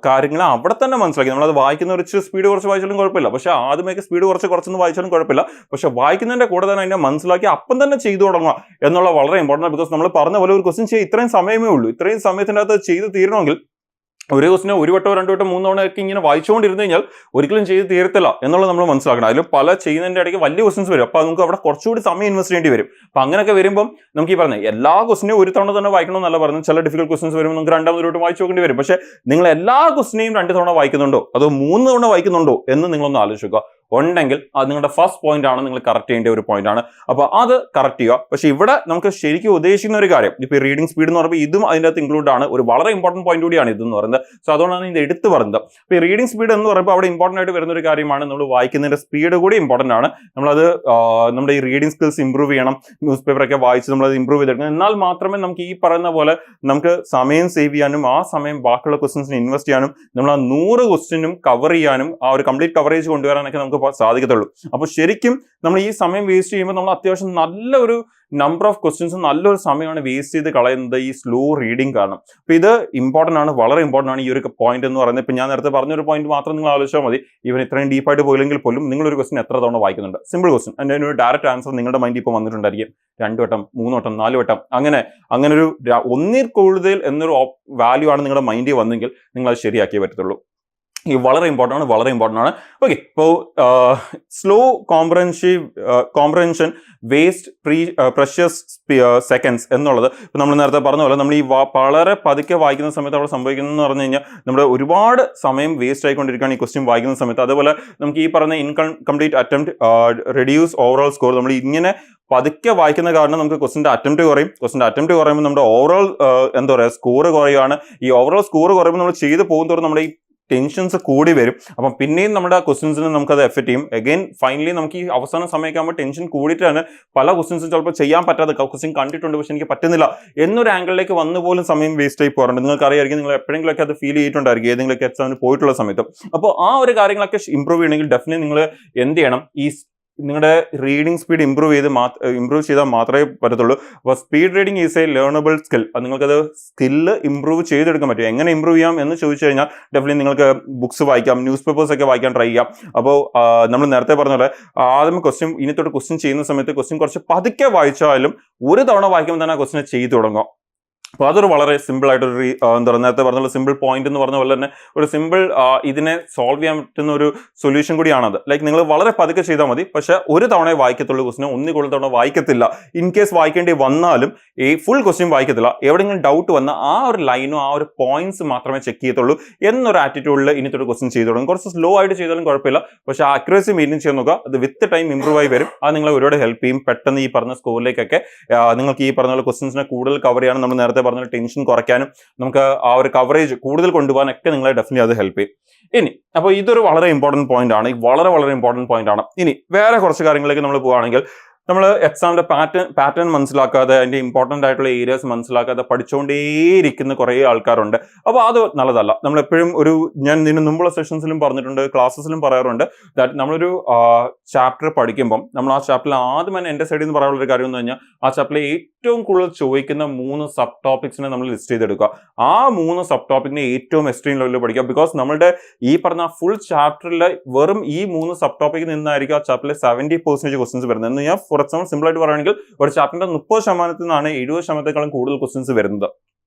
കാര്യങ്ങൾ അവിടെ തന്നെ മനസ്സിലാക്കി. നമ്മളത് വായിക്കുന്ന ഒരു സ്പീഡ് കുറച്ച് വായിച്ചാലും കുഴപ്പമില്ല, പക്ഷെ ആദ്യമൊക്കെ സ്പീഡ് കുറച്ചൊന്ന് വായിച്ചാലും കുഴപ്പമില്ല. പക്ഷെ വായിക്കുന്നതിന്റെ കൂടെ തന്നെ അതിനെ മനസ്സിലാക്കി അപ്പം തന്നെ ചെയ്തു തുടങ്ങുക എന്നുള്ള വളരെ ഇമ്പോർട്ടൻ്റ്. ബിക്കോസ് നമ്മൾ പറഞ്ഞ പോലെ ഒരു ക്വസ്റ്റ്യൻ ചെയ്യാൻ ഇത്രയും സമയമേ ഉള്ളൂ. ഇത്രയും സമയത്തിൻ്റെ അകത്ത് ചെയ്ത് തീരണമെങ്കിൽ ഒരു ക്വസ്റ്റിനെ 1 വട്ടോ 2 വട്ടോ 3 തവണ ഒക്കെ ഇങ്ങനെ വായിച്ചുകൊണ്ടിരുന്നു കഴിഞ്ഞാൽ ഒരിക്കലും ചെയ്ത് തീരത്തില്ല എന്നുള്ളത് നമ്മൾ മനസ്സിലാക്കണം. അതിൽ പല ചെയ്യുന്നതിൻ്റെ ഇടയ്ക്ക് വലിയ ക്വസ്റ്റൻസ് വരും. അപ്പോൾ നമുക്ക് അവിടെ കുറച്ചുകൂടി സമയം ഇൻവെസ്റ്റ് ചെയ്യേണ്ടി വരും. അപ്പോൾ അങ്ങനെയൊക്കെ വരുമ്പോൾ നമുക്ക് ഈ പറഞ്ഞ എല്ലാ ക്വസ്റ്റിനെയും ഒരു തവണ തന്നെ വായിക്കണം എന്നല്ല പറഞ്ഞത്. ചില ഡിഫിക്കൽട്ട് ക്വസ്റ്റൻസ് വരുമ്പോൾ നമുക്ക് 2ാമത് വട്ടം വായിച്ചു നോക്കേണ്ടി വരും. പക്ഷേ നിങ്ങൾ എല്ലാ ക്വസ്റ്റിനെയും 2 തവണ വായിക്കുന്നുണ്ടോ അതോ 3 തവണ വായിക്കുന്നുണ്ടോ എന്ന് നിങ്ങളൊന്ന് ആലോചിക്കുക. ഉണ്ടെങ്കിൽ അത് നിങ്ങളുടെ ഫസ്റ്റ് പോയിന്റ് ആണ്, നിങ്ങൾ കറക്റ്റ് ചെയ്യേണ്ട ഒരു പോയിന്റ് ആണ്. അപ്പോൾ അത് കറക്റ്റ് ചെയ്യുക. പക്ഷേ ഇവിടെ നമുക്ക് ശരിക്കും ഉദ്ദേശിക്കുന്ന ഒരു കാര്യം, ഇപ്പോൾ റീഡിംഗ് സ്പീഡ് എന്ന് പറയുമ്പോൾ ഇതും അതിൻ്റെ അകത്ത് ഇൻക്ലൂഡ് ആണ്. ഒരു വളരെ ഇമ്പോർട്ടൻറ്റ് പോയിന്റ് കൂടിയാണ് ഇതെന്ന് പറയുന്നത്. സോ അതുകൊണ്ടാണ് ഇത് എടുത്ത് പറയുന്നത്. ഇപ്പോൾ ഈ റീഡിംഗ് സ്പീഡ് എന്ന് പറയുമ്പോൾ അവിടെ ഇമ്പോർട്ടൻ്റ് ആയിട്ട് വരുന്ന ഒരു കാര്യമാണ്, നമ്മൾ വായിക്കുന്നതിന്റെ സ്പീഡ് കൂടി ഇമ്പോർട്ടൻ്റ് ആണ്. നമ്മളത് നമ്മുടെ ഈ റീഡിംഗ് സ്കിൽസ് ഇമ്പ്രൂവ് ചെയ്യണം. ന്യൂസ് പേപ്പറൊക്കെ വായിച്ച് നമ്മളത് ഇമ്പ്രൂവ് ചെയ്തെടുക്കണം. എന്നാൽ മാത്രമേ നമുക്ക് ഈ പറയുന്ന പോലെ നമുക്ക് സമയം സേവ് ചെയ്യാനും ആ സമയം ബാക്കിയുള്ള ക്വസ്റ്റൻസിന് ഇൻവെസ്റ്റ് ചെയ്യാനും നമ്മൾ ആ 100 ക്വസ്റ്റ്യനും കവർ ചെയ്യാനും ആ ഒരു കംപ്ലീറ്റ് കവറേജ് കൊണ്ടുവരാനൊക്കെ നമുക്ക് സാധിക്കത്തുള്ളൂ. അപ്പോൾ ശരിക്കും നമ്മൾ ഈ സമയം വേസ്റ്റ് ചെയ്യുമ്പോൾ നമ്മൾ അത്യാവശ്യം നല്ലൊരു നമ്പർ ഓഫ് ക്വസ്റ്റ്യൻസ് നല്ലൊരു സമയമാണ് വേസ്റ്റ് ചെയ്ത് കളയുന്നത് ഈ സ്ലോ റീഡിംഗ് കാരണം. അപ്പോൾ ഇത് ഇമ്പോർട്ടൻ്റ് ആണ്, വളരെ ഇമ്പോർട്ടൻ്റ് ആണ് ഈ ഒരു പോയിന്റ് എന്ന് പറയുന്നത്. ഇപ്പം ഞാൻ നേരത്തെ പറഞ്ഞൊരു പോയിന്റ് മാത്രം നിങ്ങൾ ആലോചിച്ചാൽ മതി. ഇവൻ ഇത്രയും ഡീപ്പായിട്ട് പോയില്ലെങ്കിൽ പോലും നിങ്ങളൊരു ക്വസ്റ്റ്യൻ എത്ര തവണ വായിക്കുന്നുണ്ട്? സിമ്പിൾ ക്വസ്റ്റ്യൻ, അതിൻ്റെ ഒരു ഡയറക്റ്റ് ആൻസർ നിങ്ങളുടെ മൈൻഡിൽ ഇപ്പോൾ വന്നിട്ടുണ്ടായിരിക്കും. 2 വട്ടം 3 വട്ടം 4 വട്ടം അങ്ങനെ ഒരു ഒന്നിൽ കൂടുതൽ എന്നൊരു വാല്യൂ ആണ് നിങ്ങളുടെ മൈൻഡിൽ വന്നെങ്കിൽ നിങ്ങൾ അത് ശരിയാക്കിയേ പറ്റത്തുള്ളൂ. ഈ വളരെ ഇമ്പോർട്ടൻ്റ് ആണ്. ഓക്കെ, ഇപ്പോൾ slow comprehension waste precious seconds എന്നുള്ളത് ഇപ്പോൾ നമ്മൾ നേരത്തെ പറഞ്ഞ പോലെ നമ്മൾ ഈ വളരെ പതുക്കെ വായിക്കുന്ന സമയത്ത് അവിടെ സംഭവിക്കുന്നതെന്ന് പറഞ്ഞു കഴിഞ്ഞാൽ നമ്മുടെ ഒരുപാട് സമയം വേസ്റ്റ് ആയിക്കൊണ്ടിരിക്കുകയാണ് ഈ ക്വസ്റ്റ്യൻ വായിക്കുന്ന സമയത്ത്. അതുപോലെ നമുക്ക് ഈ പറഞ്ഞ incomplete attempt reduce overall score. നമ്മൾ ഇങ്ങനെ പതുക്കെ വായിക്കുന്ന കാരണം നമുക്ക് ക്വസ്റ്റിന്റെ അറ്റംപ്റ്റ് കുറയുമ്പോൾ നമ്മുടെ ഓവറോൾ എന്താ പറയുക സ്കോർ കുറയുകയാണ്. ഈ ഓവറോൾ സ്കോർ കുറയുമ്പോൾ നമ്മൾ ചെയ്ത് പോകുന്നതോറും നമ്മുടെ ഈ ടെൻഷൻസ് കൂടി വരും. അപ്പം പിന്നെയും നമ്മുടെ ക്വസ്റ്റ്യൻസിന് നമുക്കത് എഫക്റ്റ് ചെയ്യും. അഗൈൻ ഫൈനലി നമുക്ക് ഈ അവസാന സമയമൊക്കെ ആകുമ്പോൾ ടെൻഷൻ കൂടിയിട്ട് തന്നെ പല ക്വസ്റ്റ്യൻസും ചിലപ്പോൾ ചെയ്യാൻ പറ്റാതെ, ക്വസ്റ്റ്യൻ കണ്ടിട്ടുണ്ട് പക്ഷെ എനിക്ക് പറ്റുന്നില്ല എന്നൊരു ആംഗിളിലേക്ക് വന്നു പോലും സമയം വേസ്റ്റ് ആയി പോകാറുണ്ട്. നിങ്ങൾക്ക് അറിയാമായിരിക്കും, നിങ്ങൾ എപ്പോഴെങ്കിലൊക്കെ അത് ഫീൽ ചെയ്തിട്ടുണ്ടായിരിക്കും ഏതെങ്കിലുമൊക്കെ എക്സാമിന് പോയിട്ടുള്ള സമയത്ത്. അപ്പോൾ ആ ഒരു കാര്യങ്ങളൊക്കെ ഇമ്പ്രൂവ് ചെയ്യണമെങ്കിൽ ഡെഫിനറ്റ്ലി നിങ്ങൾ എന്ത് ചെയ്യണം, ഈ നിങ്ങളുടെ റീഡിംഗ് സ്പീഡ് ഇമ്പ്രൂവ് ചെയ്താൽ മാത്രമേ പറ്റത്തുള്ളൂ. അപ്പോൾ speed reading is A learnable skill. നിങ്ങൾക്കത് സ്കില്ല് ഇമ്പ്രൂവ് ചെയ്തെടുക്കാൻ പറ്റും. എങ്ങനെ ഇമ്പ്രൂവ് ചെയ്യാം എന്ന് ചോദിച്ചു കഴിഞ്ഞാൽ ഡെഫിനറ്റ്ലി നിങ്ങൾക്ക് ബുക്സ് വായിക്കാം, ന്യൂസ് പേപ്പേഴ്സ് ഒക്കെ വായിക്കാൻ ട്രൈ ചെയ്യാം. അപ്പോൾ നമ്മൾ നേരത്തെ പറഞ്ഞ പോലെ ആദ്യം ഇനിത്തോട്ട് ക്വസ്റ്റ്യൻ ചെയ്യുന്ന സമയത്ത് ക്വസ്റ്റ്യൻ കുറച്ച് പതുക്കെ വായിച്ചാലും ഒരു തവണ വായിക്കുമ്പോൾ തന്നെ ആ ക്വസ്റ്റ്യൻ ചെയ്തു തുടങ്ങും. അപ്പോൾ അതൊരു വളരെ സിമ്പിൾ ആയിട്ടൊരു എന്താ പറയുക, നേരത്തെ പറഞ്ഞ സിമ്പിൾ പോയിന്റ് എന്ന് പറഞ്ഞ പോലെ തന്നെ ഒരു സിമ്പിൾ ഇതിനെ സോൾവ് ചെയ്യാൻ പറ്റുന്ന ഒരു സൊല്യൂഷൻ കൂടിയാണത്. ലൈക്ക് നിങ്ങൾ വളരെ പതുക്കെ ചെയ്താൽ മതി, പക്ഷെ ഒരു തവണ വായിക്കത്തുള്ളൂ ക്വസ്റ്റിനെ, ഒന്നിൽ കൂടുതൽ തവണ വായിക്കത്തില്ല. ഇൻ കേസ് വായിക്കേണ്ടി വന്നാലും ഈ ഫുൾ ക്വസ്റ്റ്യൻ വായിക്കത്തില്ല. എവിടെയെങ്കിലും ഡൗട്ട് വന്നാൽ ആ ഒരു ലൈനോ ആ ഒരു പോയിന്റ്സ് മാത്രമേ ചെക്ക് ചെയ്യത്തുള്ളൂ എന്നൊരു ആറ്റിറ്റ്യൂഡിൽ ഇനിത്തൊരു ക്വസ്റ്റ്യൻ ചെയ്തു തുടങ്ങും. കുറച്ച് സ്ലോ ആയിട്ട് ചെയ്താലും കുഴപ്പമില്ല, പക്ഷെ അക്യുറസി മെയിൻറ്റെയിൻ ചെയ്യാൻ നോക്കുക. അത് വിത്ത് ടൈം ഇമ്പ്രൂവ് ആയി വരും. അത് നിങ്ങളെ ഒരുപാട് ഹെൽപ്പ് ചെയ്യും. പെട്ടെന്ന് ഈ പറഞ്ഞ സ്കോറിലേക്കൊക്കെ നിങ്ങൾക്ക് ഈ പറഞ്ഞ പോലെ ക്വസ്റ്റ്യൻസിനെ കൂടുതൽ കവർ ചെയ്യാനും നമ്മൾ നേരത്തെ പറഞ്ഞ ടെൻഷൻ കുറയ്ക്കാനും നമുക്ക് ആ ഒരു കവറേജ് കൂടുതൽ കൊണ്ടുപോകാനൊക്കെ നിങ്ങളെ ഡെഫിനറ്റ്ലി അത് ഹെൽപ്പ് ചെയ്യും. ഇനി അപ്പോൾ ഇതൊരു വളരെ ഇമ്പോർട്ടൻറ്റ് പോയിന്റ് ആണ്, വളരെ ഇമ്പോർട്ടൻറ്റ് പോയിന്റ് ആണ്. ഇനി വേറെ കുറച്ച് കാര്യങ്ങളിലേക്ക് നമ്മൾ പോവുകയാണെങ്കിൽ നമ്മൾ എക്സാമിന്റെ പാറ്റേൺ മനസ്സിലാക്കാതെ അതിന്റെ ഇമ്പോർട്ടന്റ് ആയിട്ടുള്ള ഏരിയാസ് മനസ്സിലാക്കാതെ പഠിച്ചുകൊണ്ടേയിരിക്കുന്ന കുറേ ആൾക്കാരുണ്ട്. അപ്പോൾ അത് നല്ലതല്ല. നമ്മൾ എപ്പോഴും ഞാൻ ഇതിന് മുമ്പുള്ള സെഷൻസിലും പറഞ്ഞിട്ടുണ്ട്, ക്ലാസ്സസിലും പറയാറുണ്ട്, ദാറ്റ് നമ്മളൊരു ചാപ്റ്റർ പഠിക്കുമ്പം നമ്മൾ ആ ചാപ്റ്ററിൽ ആദ്യം തന്നെ എൻ്റെ സൈഡിൽ നിന്ന് പറയാനുള്ള ഒരു കാര്യം എന്ന് പറഞ്ഞാൽ ആ ചാപ്റ്ററിൽ ഏറ്റവും കൂടുതൽ ചോദിക്കുന്ന 3 സബ് ടോപ്പിക്സിനെ നമ്മൾ ലിസ്റ്റ് ചെയ്തെടുക്കുക. ആ 3 സബ് ടോപ്പിക്കിനെ ഏറ്റവും എക്സ്ട്രീം ലെവലിൽ പഠിക്കുക. ബിക്കോസ് നമ്മുടെ ഈ പറഞ്ഞ ഫുൾ ചാപ്റ്ററിൽ വെറും ഈ 3 സബ് ടോപ്പിക്കിൽ നിന്നായിരിക്കും ആ ചാപ്റ്ററിൽ 70% ക്വസ്റ്റൻസ് വരുന്നത്. എന്ന് ഞാൻ ഫോർ എക്സാമ്പിൾ സിമ്പിൾ ആയിട്ട് പറയുകയാണെങ്കിൽ ഒരു ചാപ്റ്ററിന്റെ 30% നിന്നാണ് 70%ക്കാളും കൂടുതൽ ക്വസ്റ്റൻസ് വരുന്നത്.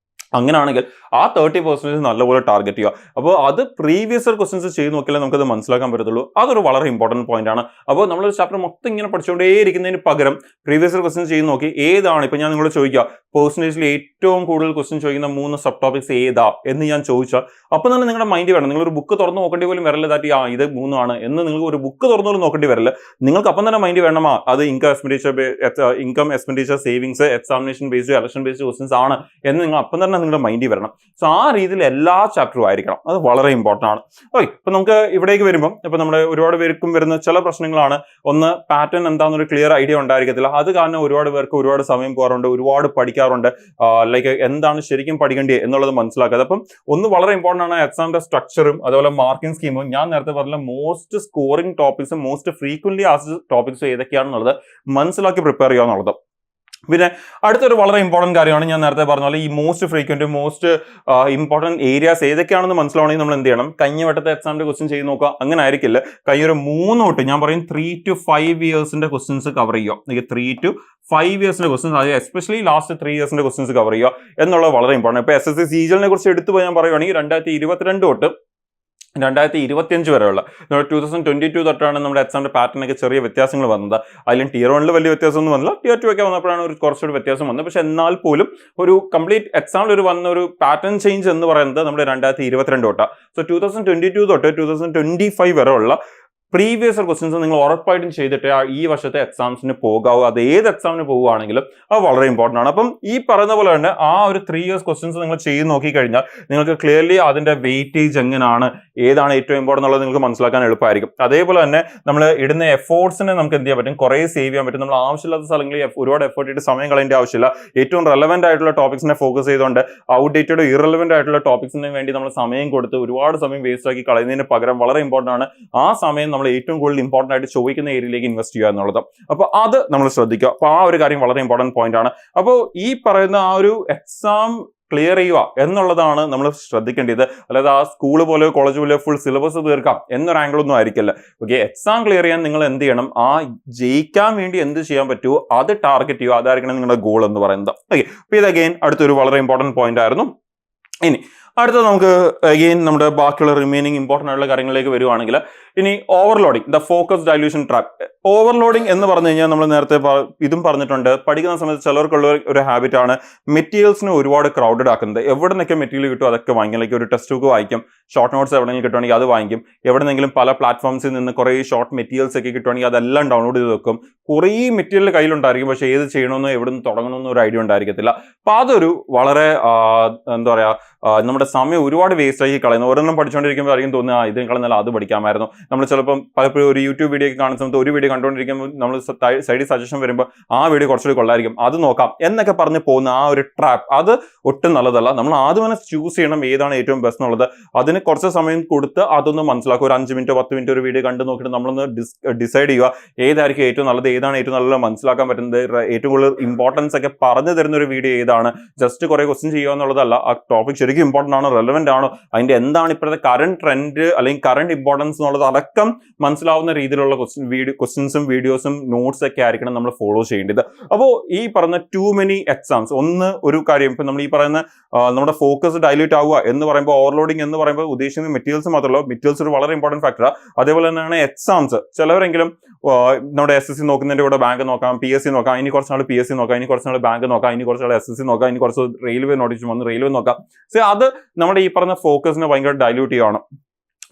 അങ്ങനെയാണെങ്കിൽ ആ 30% നല്ലപോലെ ടാർഗറ്റ് ചെയ്യുക. അപ്പോൾ അത് പ്രീവിയസ് ക്വസ്റ്റൻസ് ചെയ്ത് നോക്കിയാലേ നമുക്കത് മനസ്സിലാക്കാൻ പറ്റത്തുള്ളൂ. അതൊരു വളരെ ഇമ്പോർട്ടൻറ്റ് പോയിന്റ് ആണ്. അപ്പോൾ നമ്മളൊരു ചാപ്റ്റർ മൊത്തം ഇങ്ങനെ പഠിച്ചുകൊണ്ടേയിരിക്കുന്നതിന് പകരം പ്രീവിയസ് ക്വസ്റ്റൻസ് ചെയ്ത് നോക്കി ഏതാണ്, ഇപ്പം ഞാൻ നിങ്ങളോട് ചോദിക്കുക പേഴ്സൻറ്റേജിൽ ഏറ്റവും കൂടുതൽ ക്വസ്റ്റൻ ചോദിക്കുന്ന 3 സബ് ടോപ്പിക്സ് ഏതാ എന്ന് ഞാൻ ചോദിച്ചാൽ അപ്പം തന്നെ നിങ്ങളുടെ മൈൻഡ് വേണം. നിങ്ങളൊരു ബുക്ക് തുറന്ന് നോക്കേണ്ടി പോലും വരില്ല ദാറ്റ് ഇത് 3 ആണ് എന്ന് നിങ്ങൾക്ക് ഒരു ബുക്ക് തുറന്നു പോലും നോക്കേണ്ടി വരില്ല. നിങ്ങൾക്ക് അപ്പം തന്നെ മൈൻഡ് വേണമാ അത് income expenditure savings examination based election based questions ആണ് എന്ന് നിങ്ങൾ അപ്പം തന്നെ നിങ്ങളുടെ മൈൻഡിൽ വരണം. സോ ആ രീതിയിൽ എല്ലാ ചാപ്റ്ററും ആയിരിക്കണം. അത് വളരെ ഇമ്പോർട്ടൻ്റ് ആണ്. ഓക്കെ, ഇപ്പൊ നമുക്ക് ഇവിടേക്ക് വരുമ്പോൾ ഇപ്പൊ നമ്മുടെ ഒരുപാട് പേർക്കും വരുന്ന ചില പ്രശ്നങ്ങളാണ്. ഒന്ന്, പാറ്റേൺ എന്താണെന്നൊരു ക്ലിയർ ഐഡിയ ഉണ്ടായിരിക്കത്തില്ല. അത് കാരണം ഒരുപാട് പേർക്ക് ഒരുപാട് സമയം പോകാറുണ്ട്, ഒരുപാട് പഠിക്കാറുണ്ട്. ലൈക്ക് എന്താണ് ശരിക്കും പഠിക്കേണ്ടത് എന്നുള്ളത് മനസ്സിലാക്കാതെ. അപ്പം ഒന്ന് വളരെ ഇമ്പോർട്ടൻ്റ് ആണ് എക്സാമിന്റെ സ്ട്രക്ചറും അതുപോലെ മാർക്കിംഗ് സ്കീമും. ഞാൻ നേരത്തെ പറഞ്ഞ മോസ്റ്റ് സ്കോറിംഗ് ടോപ്പിക്സും മോസ്റ്റ് ഫ്രീക്വന്റ്ലി ആസ്ക്ഡ് ടോപ്പിക്സും ഏതൊക്കെയാണെന്നുള്ളത് മനസ്സിലാക്കി പ്രിപ്പയർ ചെയ്യുക എന്നുള്ളത്. പിന്നെ അടുത്തൊരു വളരെ ഇമ്പോർട്ടൻറ്റ് കാര്യമാണ് ഞാൻ നേരത്തെ പറഞ്ഞ പോലെ ഈ most frequent most important areas ഏതൊക്കെയാണെന്ന് മനസ്സിലാവണമെങ്കിൽ നമ്മൾ എന്ത് ചെയ്യണം, കഴിഞ്ഞ വട്ടത്തെ എക്സാമിന്റെ ക്വസ്റ്റ്യൻ ചെയ്ത് നോക്കുക. അങ്ങനെ ആയിരിക്കില്ല, കഴിഞ്ഞൊരു 3 തൊട്ട് ഞാൻ പറയും 3 to 5 ഇയേഴ്സിന്റെ ക്വസ്റ്റ്യൻസ് കവർ ചെയ്യുക. 3 to 5 ഇയേഴ്സിന്റെ ക്വസ്റ്റ്യൻസ്, അതായത് എസ്പെഷ്യലി ലാസ്റ്റ് 3 ഇയേഴ്സിന്റെ ക്വസ്റ്റ്യൻസ് കവർ ചെയ്യുക എന്നുള്ളത് വളരെ ഇമ്പോർട്ടൻറ്റ്. ഇപ്പോൾ SSC CGL കുറിച്ച് എടുത്തു ഞാൻ പറയുകയാണെങ്കിൽ 2022 തൊട്ട് 2025 വരെയുള്ള 2022 തൊട്ടാണ് നമ്മുടെ എക്സാമിന്റെ പാറ്റേണൊക്കെ ചെറിയ വ്യത്യാസങ്ങൾ വന്നത്. അതിലും Tier 1 വലിയ വ്യത്യാസമൊന്നും വന്നില്ല. Tier 2 ഒക്കെ വന്നപ്പോഴാണ് ഒരു കുറച്ചുകൂടി വ്യത്യാസം വന്നത്. പക്ഷെ എന്നാൽ പോലും ഒരു കംപ്ലീറ്റ് എക്സാമിൽ വന്ന ഒരു പാറ്റേൺ ചേഞ്ച് എന്ന് പറയുന്നത് നമ്മുടെ 2022 തൊട്ടാണ്. സോ 2022 തൊട്ട് 2025 വരെയുള്ള പ്രീവിയസ് ക്വസ്റ്റ്യൻസ് നിങ്ങൾ ഉറപ്പായിട്ടും ചെയ്തിട്ട് ഈ വർഷത്തെ എക്സാംസിന് പോകാവൂ. അത് ഏത് എക്സാമിന് പോവുകയാണെങ്കിലും അത് വളരെ ഇമ്പോർട്ടൻ്റ് ആണ്. അപ്പം ഈ പറയുന്ന പോലെ തന്നെ ആ ഒരു 3 ഇയേഴ്സ് ക്വസ്റ്റ്യൻസ് നിങ്ങൾ ചെയ്ത് നോക്കിക്കഴിഞ്ഞാൽ നിങ്ങൾക്ക് ക്ലിയർലി അതിന്റെ വെയിറ്റേജ് എങ്ങനെയാണ്, ഏതാണ് ഏറ്റവും ഇമ്പോർട്ടൻ്റ് എന്നുള്ളത് നിങ്ങൾക്ക് മനസ്സിലാക്കാൻ എളുപ്പമായിരിക്കും. അതേപോലെ തന്നെ നമ്മൾ ഇടുന്ന എഫേർട്സിനെ നമുക്ക് എന്ത് ചെയ്യാൻ പറ്റും, കുറേ സേവ് ചെയ്യാൻ പറ്റും. നമ്മൾ ആവശ്യമില്ലാത്ത സ്ഥലങ്ങളിൽ ഒരുപാട് എഫേർട്ട് ഇട്ട് സമയം കളയേണ്ട ആവശ്യമില്ല. ഏറ്റവും റെലവെന്റ് ആയിട്ടുള്ള ടോപ്പിക്സിനെ ഫോക്കസ് ചെയ്തുകൊണ്ട് ഔട്ട്ഡേറ്റഡ് ഇറലവെന്റ് ആയിട്ടുള്ള ടോപ്പിക്സിന് വേണ്ടി നമ്മൾ സമയം കൊടുത്ത് ഒരുപാട് സമയം വേസ്റ്റ് ആക്കി കളയുന്നതിന് പകരം വളരെ ഇമ്പോർട്ടൻ്റ് ആണ് ആ സമയം ഏറ്റവും കൂടുതൽ ഇമ്പോർട്ടൻ്റ് ആയിട്ട് ചോദിക്കുന്ന ഏരിയയിലേക്ക് ഇൻവെസ്റ്റ് ചെയ്യുക എന്നുള്ളത്. അപ്പോൾ അത് നമ്മൾ ശ്രദ്ധിക്കുക. അപ്പോൾ ആ ഒരു കാര്യം വളരെ ഇമ്പോർട്ടൻറ്റ് പോയിന്റ് ആണ്. അപ്പോൾ ഈ പറയുന്ന ആ ഒരു എക്സാം ക്ലിയർ ചെയ്യുക എന്നുള്ളതാണ് നമ്മൾ ശ്രദ്ധിക്കേണ്ടത്. അല്ലാതെ ആ സ്കൂൾ പോലെ കോളേജ് പോലെ ഫുൾ സിലബസ് തീർക്കാം എന്നൊരു ആംഗിളൊന്നും ആയിരിക്കില്ല. ഓക്കെ, എക്സാം ക്ലിയർ ചെയ്യാൻ നിങ്ങൾ എന്ത് ചെയ്യണം, ആ ജയിക്കാൻ വേണ്ടി എന്ത് ചെയ്യാൻ പറ്റുമോ അത് ടാർഗറ്റ് ചെയ്യുക. അതായിരിക്കണം നിങ്ങളുടെ ഗോൾ എന്ന് പറയുന്നത്. ഓക്കെ, അപ്പോൾ ഇത് അഗെയിൻ അടുത്തൊരു വളരെ ഇമ്പോർട്ടൻറ്റ് പോയിന്റ് ആയിരുന്നു. ഇനി അടുത്തത് നമുക്ക് അഗെയിൻ നമ്മുടെ ബാക്കിയുള്ള റിമൈനിങ് ഇമ്പോർട്ടൻ്റ് ആയിട്ടുള്ള കാര്യങ്ങളിലേക്ക് വരുവാണെങ്കിൽ ഇനി overloading, the focus dilution trap. Overloading എന്ന് പറഞ്ഞു കഴിഞ്ഞാൽ നമ്മൾ നേരത്തെ ഇതും പറഞ്ഞിട്ടുണ്ട്, പഠിക്കുന്ന സമയത്ത് ചിലർക്കുള്ള ഒരു ഹാബിറ്റ് ആണ് മെറ്റീരിയൽസിന് ഒരുപാട് ക്രൗഡഡ് ആക്കുന്നത്. എവിടെ നിന്നൊക്കെ മെറ്റീരിയൽ കിട്ടും അതൊക്കെ വാങ്ങിക്കും. ലൈക്ക് ഒരു ടെക്സ്റ്റ് ബുക്ക് വാങ്ങിക്കും, ഷോർട്ട് നോട്ട്സ് എവിടെയെങ്കിലും കിട്ടുവാണെങ്കിൽ അത് വാങ്ങിക്കും, എവിടെന്നെങ്കിലും പല പ്ലാറ്റ്ഫോംസിൽ നിന്ന് കുറേ ഷോർട്ട് മെറ്റീരിയൽസ് ഒക്കെ കിട്ടുവാണെങ്കിൽ അതെല്ലാം ഡൗൺലോഡ് ചെയ്ത് വെക്കും. കുറേ മെറ്റീരിയൽ കയ്യിലുണ്ടായിരിക്കും, പക്ഷേ ഏത് ചെയ്യണമെന്നോ എവിടെ നിന്ന് തുടങ്ങണമെന്നോ ഒരു ഐഡിയ ഉണ്ടായിരിക്കത്തില്ല. അപ്പോൾ അതൊരു വളരെ എന്താ പറയുക, നമ്മുടെ സമയം ഒരുപാട് വേസ്റ്റ് ആക്കി കളയുന്നു. ഒരെണ്ണം പഠിച്ചുകൊണ്ടിരിക്കുമ്പോൾ ആയിരിക്കും തോന്നുക ഇതിനേക്കാളും നല്ല അത് പഠിക്കാമായിരുന്നു. നമ്മൾ ചിലപ്പം പലപ്പോഴും ഒരു യൂട്യൂബ് വീഡിയോ ഒക്കെ കാണുന്ന സമയത്ത് ഒരു വീഡിയോ കണ്ടുകൊണ്ടിരിക്കുമ്പോൾ നമ്മൾ സൈഡിൽ സജഷൻ വരുമ്പോൾ ആ വീഡിയോ കുറച്ചുകൂടി കൊള്ളായിരിക്കും, അത് നോക്കാം എന്നൊക്കെ പറഞ്ഞ് പോകുന്ന ആ ഒരു ട്രാപ്പ് അത് ഒട്ടും നല്ലതല്ല. നമ്മൾ ആദ്യം തന്നെ ചൂസ് ചെയ്യണം ഏതാണ് ഏറ്റവും ബെസ്റ്റ് എന്നുള്ളത്. അതിന് കുറച്ച് സമയം കൊടുത്ത് അതൊന്ന് മനസ്സിലാക്കുക. ഒരു 5 മിനിറ്റോ 10 മിനിറ്റോ ഒരു വീഡിയോ കണ്ടു നോക്കിയിട്ട് നമ്മളൊന്ന് ഡിസൈഡ് ചെയ്യുക ഏതായിരിക്കും ഏറ്റവും നല്ലത്, ഏതാണ് ഏറ്റവും നല്ലത് മനസ്സിലാക്കാൻ പറ്റുന്നത്, ഏറ്റവും കൂടുതൽ ഇമ്പോർട്ടൻസ് ഒക്കെ പറഞ്ഞു തരുന്ന ഒരു വീഡിയോ ഏതാണ്. ജസ്റ്റ് കുറേ ക്വസ്റ്റ്യൻ ചെയ്യുക എന്നുള്ളതല്ല, ആ ടോപ്പിക് ശരിക്കും ഇമ്പോർട്ടൻ്റ് ആണോ, റെലവെന്റ് ആണോ, അതിന്റെ എന്താണ് ഇപ്പോഴത്തെ കറണ്ട് ട്രെൻഡ് അല്ലെങ്കിൽ കറണ്ട് ഇമ്പോർട്ടൻസ് എന്നുള്ളത് അടക്കം മനസ്സിലാവുന്ന രീതിയിലുള്ള ക്വസ്റ്റ്യൻസും വീഡിയോസും നോട്ട്സ് ഒക്കെ ആയിരിക്കണം നമ്മൾ ഫോളോ ചെയ്യേണ്ടത്. അപ്പോൾ ഈ പറഞ്ഞ ടു മെനി എക്സാംസ്, ഒരു കാര്യം ഇപ്പം നമ്മൾ ഈ പറയുന്ന നമ്മുടെ ഫോക്കസ് ഡൈല്യൂട്ട് ആവുക എന്ന് പറയുമ്പോൾ, ഓവർലോഡിങ് എന്ന് പറയുമ്പോൾ ഉദ്ദേശിക്കുന്ന മെറ്റീരിയൽസ് മാത്രമല്ല, മെറ്റീരിയൽസ് ഒരു വളരെ ഇമ്പോർട്ടൻറ്റ് ഫാക്ടറാണ്. അതേപോലെ തന്നെയാണ് എക്സാംസ്. ചിലവരെങ്കിലും നമ്മുടെ SSC നോക്കുന്നതിന്റെ കൂടെ ബാങ്ക് നോക്കാം, PSC നോക്കാം, ഇനി കുറച്ച് നാൾ PSC നോക്കാം, ഇനി കുറച്ച് നാൾ ബാങ്ക് നോക്കാം, ഇനി കുറച്ച് നാൾ SSC നോക്കാം, ഇനി കുറച്ച് റെയിൽവേ നോട്ടീസ് വന്ന് റെയിൽവേ നോക്കാം. സോ അത് നമ്മുടെ ഈ പറഞ്ഞ ഫോക്കസിനെ ഭയങ്കര ഡൈല്യൂട്ട് ചെയ്യുകയാണ്.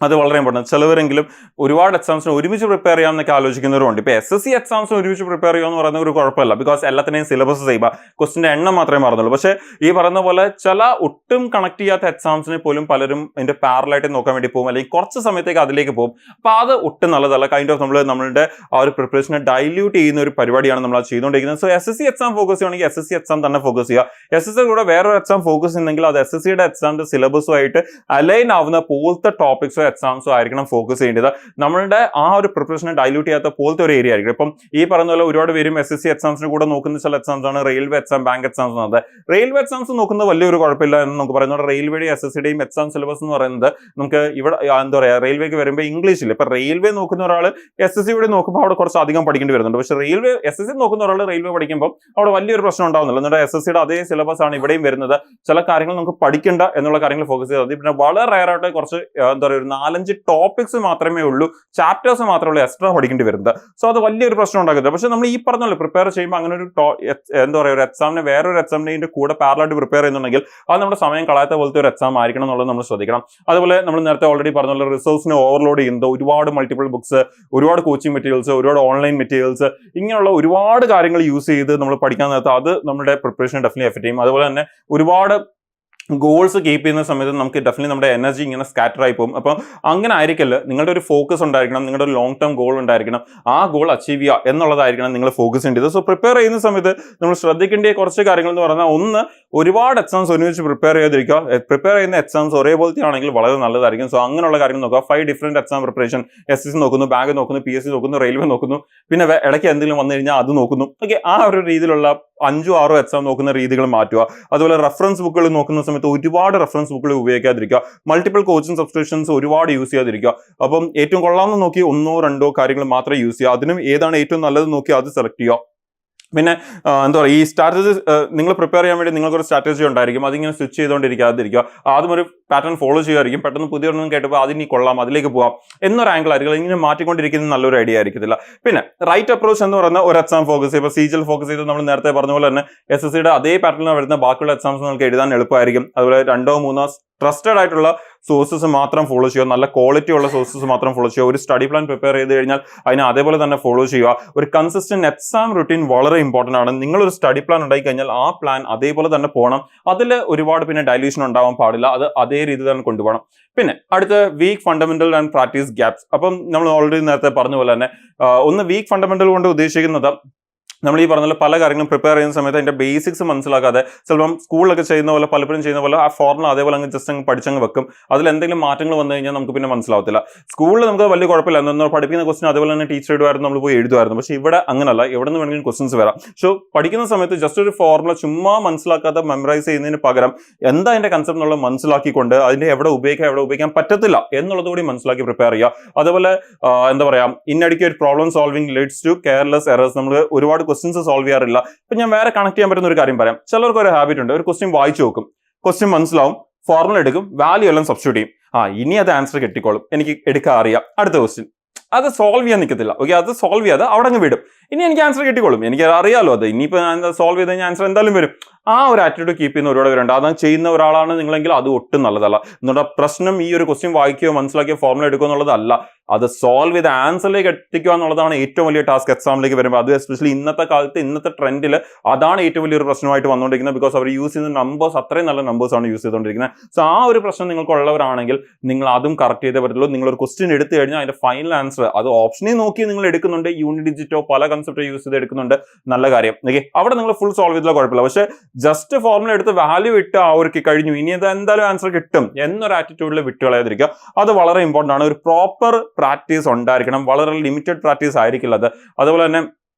അത് വളരെ ഇമ്പോർട്ടൻറ്റ്. ചിലവരെങ്കിലും ഒരുപാട് എക്സാംസിന് ഒരുമിച്ച് പ്രിപ്പയർ ചെയ്യാമെന്നൊക്കെ ആലോചിക്കുന്നവരുണ്ട്. ഇപ്പോൾ SSC എക്സാംസിന് ഒരുമിച്ച് പ്രിപ്പയർ ചെയ്യുക എന്ന് പറയുന്ന ഒരു കുഴപ്പമില്ല, ബിക്കോസ് എല്ലാത്തിനെയും സിലബസ് ചെയ്യുക, ക്വസ്റ്റിൻ്റെ എണ്ണം മാത്രമേ മാറുന്നുള്ളൂ. പക്ഷേ ഈ പറയുന്ന പോലെ ചില ഒട്ടും കണക്ട് ചെയ്യാത്ത എക്സാംസിനെ പോലും പലരും ഇതിൻ്റെ പാരലായിട്ട് നോക്കാൻ വേണ്ടി പോകും, അല്ലെങ്കിൽ കുറച്ച് സമയത്തേക്ക് അതിലേക്ക് പോകും. അപ്പോൾ അത് ഒട്ടും നല്ലതല്ല. കൈൻഡ് ഓഫ് നമ്മളുടെ ആ ഒരു പ്രിപ്പറേഷനെ ഡൈല്യൂട്ട് ചെയ്യുന്ന ഒരു പരിപാടിയാണ് നമ്മൾ അത് ചെയ്തുകൊണ്ടിരിക്കുന്നത്. സോ SSC എക്സാം ഫോക്കസ് ചെയ്യുകയാണെങ്കിൽ SSC എക്സാം തന്നെ ഫോക്കസ് ചെയ്യുക. SSC കൂടെ വേറൊരു എക്സാം ഫോക്കസ് ചെയ്യുന്നെങ്കിൽ അത് SSCയുടെ എക്സാമിൻ്റെ സിലബസുമായിട്ട് അലൈൻ ആവുന്ന പോലത്തെ ടോപ്പിക്സോ എക്സാംസോ ആയിരിക്കണം ഫോക്കസ് ചെയ്യേണ്ടത്. നമ്മളുടെ ആ ഒരു പ്രിപ്പറേഷനെ ഡൈല്യൂട്ട് ചെയ്യാത്ത പോലത്തെ ഒരു ഏരിയ ആയിരിക്കും. ഇപ്പം ഈ പറയുന്ന പോലെ ഒരുപാട് പേരും SSC എക്സാംസിന് കൂടെ നോക്കുന്ന ചില എക്സാംസ് ആണ് റെയിൽവേ എക്സാം, ബാങ്ക് എക്സാംസ് എന്നത്. റെയിൽവേ എക്സാംസ് നോക്കുന്നത് വലിയൊരു കുഴപ്പമില്ല എന്ന് നമുക്ക് പറയുന്നത്. റെയിൽവേയുടെയും SSCയുടെയും എക്സാം സിലബസ് എന്ന് പറയുന്നത് നമുക്ക് ഇവിടെ എന്താ പറയുക, റെയിൽവേക്ക് വരുമ്പോൾ ഇംഗ്ലീഷിൽ. ഇപ്പം റെയിൽവേ നോക്കുന്ന ഒരാൾ SSCയുടെ നോക്കുമ്പോൾ അവിടെ കുറച്ച് അധികം പഠിക്കേണ്ടി വരുന്നുണ്ട്. പക്ഷേ SSC നോക്കുന്ന ഒരാൾ റെയിൽവേ പഠിക്കുമ്പോൾ അവിടെ വലിയൊരു പ്രശ്നം ഉണ്ടാവുന്നില്ല. എന്നിട്ട് SSCയുടെ അതേ സിലബസ് ആണ് ഇവിടെയും വരുന്നത്. ചില കാര്യങ്ങൾ നമുക്ക് പഠിക്കേണ്ട എന്നുള്ള കാര്യങ്ങൾ ഫോക്കസ് ചെയ്താൽ മതി. പിന്നെ വളരെ റയറായിട്ട് കുറച്ച് എന്താ പറയുക, ഒരു 4-5 ടോപ്പിക്സ് മാത്രമേ ഉള്ളൂ, ചാപ്റ്റേഴ്സ് മാത്രമേ ഉള്ളൂ എക്സ്ട്രാ പഠിക്കേണ്ടി വരുന്നത്. സോ അത് വലിയൊരു പ്രശ്നം ഉണ്ടാക്കുന്നത്. പക്ഷേ നമ്മൾ ഈ പറഞ്ഞല്ലോ പ്രിപ്പയർ ചെയ്യുമ്പോൾ അങ്ങനെ ഒരു എന്താ പറയുക, ഒരു എക്സാമിന് വേറൊരു എക്സാമിൻ്റെ കൂടെ പാരലായിട്ട് പ്രിപ്പയർ ചെയ്യുന്നുണ്ടെങ്കിൽ അത് നമ്മുടെ സമയം കളയാത്ത പോലത്തെ ഒരു എക്സാം ആയിരിക്കണം എന്നുള്ളത് നമ്മൾ ശ്രദ്ധിക്കണം. അതുപോലെ നമ്മൾ നേരത്തെ ഓൾറെഡി പറഞ്ഞ റിസോഴ്സിനെ ഓവർലോഡ് ചെയ്യുന്നത്, ഒരുപാട് മൾട്ടിപ്പിൾ ബുക്സ്, ഒരുപാട് കോച്ചിങ് മെറ്റീരിയൽസ്, ഒരുപാട് ഓൺലൈൻ മെറ്റീരിയൽസ്, ഇങ്ങനെയുള്ള ഒരുപാട് കാര്യങ്ങൾ യൂസ് ചെയ്ത് നമ്മൾ പഠിക്കാൻ നേരത്തെ അത് നമ്മുടെ പ്രിപ്പറേഷനെ ഡെഫിനറ്റ്ലി എഫക്ട് ചെയ്യും. അതുപോലെ തന്നെ ഒരുപാട് ഗോൾസ് കീപ്പ് ചെയ്യുന്ന സമയത്ത് നമുക്ക് ഡെഫിനറ്റ്ലി നമ്മുടെ എനർജി ഇങ്ങനെ സ്കാറ്റർ ആയി പോകും. അപ്പോൾ അങ്ങനെ ആയിരിക്കില്ല. നിങ്ങളുടെ ഒരു ഫോക്കസ് ഉണ്ടായിരിക്കണം, നിങ്ങളുടെ ഒരു ലോങ് ടേം ഗോൾ ഉണ്ടായിരിക്കണം. ആ ഗോൾ അച്ചീവ് ചെയ്യുക എന്നുള്ളതായിരിക്കണം നിങ്ങൾ ഫോക്കസ് ചെയ്യേണ്ടത്. സോ പ്രിപ്പയർ ചെയ്യുന്ന സമയത്ത് നമ്മൾ ശ്രദ്ധിക്കേണ്ട കുറച്ച് കാര്യങ്ങൾ എന്ന് പറഞ്ഞാൽ, ഒന്ന്, ഒരുപാട് എക്സാംസ് ഒരുമിച്ച് പ്രിപ്പയർ ചെയ്തിരിക്കുക. പ്രിപ്പയർ ചെയ്യുന്ന എക്സാംസ് ഒരേപോലത്തെ ആണെങ്കിൽ വളരെ നല്ലതായിരിക്കും. സോ അങ്ങനെയുള്ള കാര്യങ്ങൾ നോക്കുക. 5 ഡിഫറെൻറ്റ് എക്സാം പ്രിപ്പറേഷൻ, SSC നോക്കുന്നു, ബാങ്ക് നോക്കുന്നു, PSC നോക്കുന്നു, റെയിൽവേ നോക്കുന്നു, പിന്നെ ഇടയ്ക്ക് എന്തെങ്കിലും വന്നു കഴിഞ്ഞാൽ അത് നോക്കുന്നു. ഓക്കെ, ആ ഒരു രീതിയിലുള്ള 5-6 എക്സാം നോക്കുന്ന രീതികൾ മാറ്റുക. അതുപോലെ റെഫറൻസ് ബുക്കുകൾ നോക്കുന്ന സമയത്ത് ഒരുപാട് റെഫറൻസ് ബുക്കുകൾ ഉപയോഗിക്കാതിരിക്കുക. മൾട്ടിപ്പിൾ കോച്ചിങ് സബ്സ്ക്രിപ്ഷൻസ് ഒരുപാട് യൂസ് ചെയ്യാതിരിക്കുക. അപ്പം ഏറ്റവും കൊള്ളാമെന്ന് നോക്കി 1-2 കാര്യങ്ങൾ മാത്രമേ യൂസ് ചെയ്യുക. അതിനും ഏതാണ് ഏറ്റവും നല്ലത് നോക്കി അത് സെലക്ട് ചെയ്യുക. പിന്നെ എന്താ പറയുക, ഈ സ്ട്രാറ്റജി നിങ്ങൾ പ്രിപ്പയർ ചെയ്യാൻ വേണ്ടി നിങ്ങൾക്കൊരു സ്ട്രാറ്റജി ഉണ്ടായിരിക്കും. അതിങ്ങനെ സ്വിച്ച് ചെയ്തുകൊണ്ടിരിക്കാതിരിക്കുക. ആദ്യം ഒരു പാറ്റേൺ ഫോളോ ചെയ്യുമായിരിക്കും, പെട്ടെന്ന് പുതിയൊന്നും കേട്ടപ്പോൾ അതിനി കൊള്ളാം, അതിലേക്ക് പോകാം എന്നൊരു ആംഗിൾ ആയിരിക്കും. ഇങ്ങനെ മാറ്റിക്കൊണ്ടിരിക്കുന്നത് നല്ലൊരു ഐഡിയ ആയിരിക്കത്തില്ല. പിന്നെ റൈറ്റ് അപ്രോച്ച് എന്ന് പറയുന്ന ഒരു എക്സാം ഫോക്കസ് ചെയ്യുമ്പോൾ CGL ഫോക്കസ് ചെയ്ത് നമ്മൾ നേരത്തെ പറഞ്ഞ പോലെ തന്നെ SSCയുടെ അതേ പാറ്റേണിൽ വരുന്ന ബാക്കിയുള്ള എക്സാംസ് നിങ്ങൾക്ക് എഴുതാൻ എളുപ്പമായിരിക്കും. അതുപോലെ 2-3 ട്രസ്റ്റഡ് ആയിട്ടുള്ള സോഴ്സസ് മാത്രം ഫോളോ ചെയ്യുക, നല്ല ക്വാളിറ്റി ഉള്ള സോഴ്സസ് മാത്രം ഫോളോ ചെയ്യുക. ഒരു സ്റ്റഡി പ്ലാൻ പ്രിപ്പയർ ചെയ്ത് കഴിഞ്ഞാൽ അതിനെ അതേപോലെ തന്നെ ഫോളോ ചെയ്യുക. ഒരു കൺസിസ്റ്റന്റ് എക്സാം റുട്ടീൻ വളരെ ഇമ്പോർട്ടൻ്റ് ആണ്. നിങ്ങളൊരു സ്റ്റഡി പ്ലാൻ ഉണ്ടായി കഴിഞ്ഞാൽ ആ പ്ലാൻ അതേപോലെ തന്നെ പോകണം. അതിൽ ഒരുപാട് പിന്നെ ഡൈല്യൂഷൻ ഉണ്ടാവാൻ പാടില്ല. അത് അതേ രീതിയിൽ തന്നെ കൊണ്ടുപോകണം. പിന്നെ അടുത്ത week fundamental and practice gaps. അപ്പം നമ്മൾ ഓൾറെഡി നേരത്തെ പറഞ്ഞ പോലെ തന്നെ ഒന്ന് വീക്ക് ഫണ്ടമെന്റൽ കൊണ്ട് ഉദ്ദേശിക്കുന്നത്, നമ്മൾ ഈ പറഞ്ഞ പല കാര്യങ്ങളും പ്രിപ്പയർ ചെയ്യുന്ന സമയത്ത് അതിന്റെ ബേസിക്സ് മനസ്സിലാക്കാതെ ചിലപ്പം സ്കൂളിലൊക്കെ ചെയ്യുന്ന പോലെ, പലപ്പോഴും ചെയ്യുന്ന പോലെ ആ ഫോർമുല അതേപോലെ അങ്ങ് ജസ്റ്റ് അങ്ങ് പഠിച്ചങ്ങ് വെക്കും. അതിൽ എന്തെങ്കിലും മാറ്റങ്ങൾ വന്നു കഴിഞ്ഞാൽ നമുക്ക് പിന്നെ മനസ്സിലാവത്തില്ല. സ്കൂളിൽ നമുക്ക് വലിയ കുഴപ്പമില്ല, എന്നാൽ പഠിക്കുന്ന ക്വസ്റ്റൻ അതേപോലെ തന്നെ ടീച്ചർ ഇടുമായിരുന്നു, നമ്മൾ പോയി എഴുതുമായിരുന്നു. പക്ഷേ ഇവിടെ അങ്ങനല്ല, എവിടെ നിന്ന് വേണമെങ്കിലും ക്വസ്റ്റൻസ് വരാം. സോ പഠിക്കുന്ന സമയത്ത് ജസ്റ്റ് ഒരു ഫോർമുല ചുമ്മാ മനസ്സിലാക്കാതെ മെമ്മറൈസ് ചെയ്യുന്നതിന് പകരം എന്താ അതിന്റെ കൺസെപ്റ്റ് എന്നുള്ളത് മനസ്സിലാക്കിക്കൊണ്ട് അതിന്റെ എവിടെ ഉപയോഗിക്കാൻ പറ്റത്തില്ല എന്നുള്ളത് കൂടി മനസ്സിലാക്കി പ്രിപ്പയർ ചെയ്യുക. അതുപോലെ എന്താ പറയാ, inadequate problem solving leads to careless errors. നമ്മൾ ഒരുപാട് ക്വസ്റ്റ്യൻസ് സോൾവ് ചെയ്യാറില്ല. ഇപ്പൊ ഞാൻ വേറെ കണക്ട് ചെയ്യാൻ പറ്റുന്ന ഒരു കാര്യം പറയാം. ചിലർക്ക് ഒരു ഹാബിറ്റ് ഉണ്ട്, ഒരു ക്വസ്റ്റ്യൻ വായിച്ചു നോക്കും, ക്വസ്റ്റ്യൻ മനസ്സിലാവും, ഫോർമുല എടുക്കും, വാല്യൂ എല്ലാം സബ്സ്റ്റിറ്റ്യൂട്ട് ചെയ്യും. ഇനി അത് ആൻസർ കിട്ടിക്കോളും, എനിക്ക് എടുക്കാൻ അറിയാം, അടുത്ത ക്വസ്റ്റ്യൻ. അത് സോൾവ് ചെയ്യാൻ നിൽക്കത്തില്ല. ഓക്കെ, അത് സോൾവ് ചെയ്യാതെ അവിടെ അങ്ങ് വിടും. ഇനി എനിക്ക് ആൻസർ കിട്ടിക്കോളും, എനിക്ക് അറിയാലോ, അത് ഇനിയിപ്പോൾ ഞാൻ സോൾവ് ചെയ്ത് കഴിഞ്ഞാൽ ആൻസർ എന്തായാലും വരും. ആ ഒരു ആറ്റിറ്റ്യൂഡ് കീപ്പ് ചെയ്യുന്ന ഒരുപാട് പേരുണ്ട്. അത് ചെയ്യുന്ന ഒരാളാണ് നിങ്ങളെങ്കിൽ അത് ഒട്ടും നല്ലതല്ല. എന്നിട്ട് പ്രശ്നം ഈ ഒരു ക്വസ്റ്റ്യൻ വായിക്കുകയോ മനസ്സിലാക്കിയോ ഫോർമുല എടുക്കുക എന്നുള്ളതല്ല, അത് സോൾവ് ചെയ്ത് ആൻസറിലേക്ക് എത്തിക്കുക എന്നുള്ളതാണ് ഏറ്റവും വലിയ ടാസ്ക് എക്സാമിലേക്ക് വരുമ്പോൾ. അത് എസ്പെഷ്യലി ഇന്നത്തെ കാലത്ത്, ഇന്നത്തെ ട്രെൻഡിൽ അതാണ് ഏറ്റവും വലിയൊരു പ്രശ്നമായിട്ട് വന്നുകൊണ്ടിരിക്കുന്നത്. ബിക്കോസ് അവർ യൂസ് ചെയ്യുന്ന നമ്പേഴ്സ് അത്രയും നല്ല നമ്പേഴ്സാണ് യൂസ് ചെയ്തുകൊണ്ടിരിക്കുന്നത്. സോ ആ ഒരു പ്രശ്നം നിങ്ങൾക്കുള്ളവരാണെങ്കിൽ നിങ്ങൾ അതും കറക്റ്റ് ചെയ്തേ പറ്റുള്ളൂ. നിങ്ങളൊരു ക്വസ്റ്റ്യൻ എടുത്തു കഴിഞ്ഞാൽ അതിന്റെ ഫൈനൽ ആൻസർ അത് ഓപ്ഷനെ നോക്കി നിങ്ങൾ എടുക്കുന്നുണ്ട്, യൂണിറ്റ് ഡിജിറ്റോ പല കൺസെപ്റ്റോ യൂസ് ചെയ്ത് എടുക്കുന്നുണ്ട്, നല്ല കാര്യം. ഓക്കെ, അവിടെ നിങ്ങൾ ഫുൾ സോൾവ് ചെയ്തില്ല, കുഴപ്പമില്ല. പക്ഷേ ജസ്റ്റ് ഫോർമുല എടുത്ത് വാല്യൂ ഇട്ട് അവർക്ക് കഴിഞ്ഞു, ഇനി അത് എന്തായാലും ആൻസർ കിട്ടും എന്നൊരു ആറ്റിറ്റ്യൂഡിൽ വിട്ടുകളയാതിരിക്കുക. അത് വളരെ ഇമ്പോർട്ടൻ്റ് ആണ്. ഒരു പ്രോപ്പർ പ്രാക്ടീസ് ഉണ്ടായിരിക്കണം. വളരെ ലിമിറ്റഡ് പ്രാക്ടീസ് ആയിരിക്കില്ല അത്. അതുപോലെ തന്നെ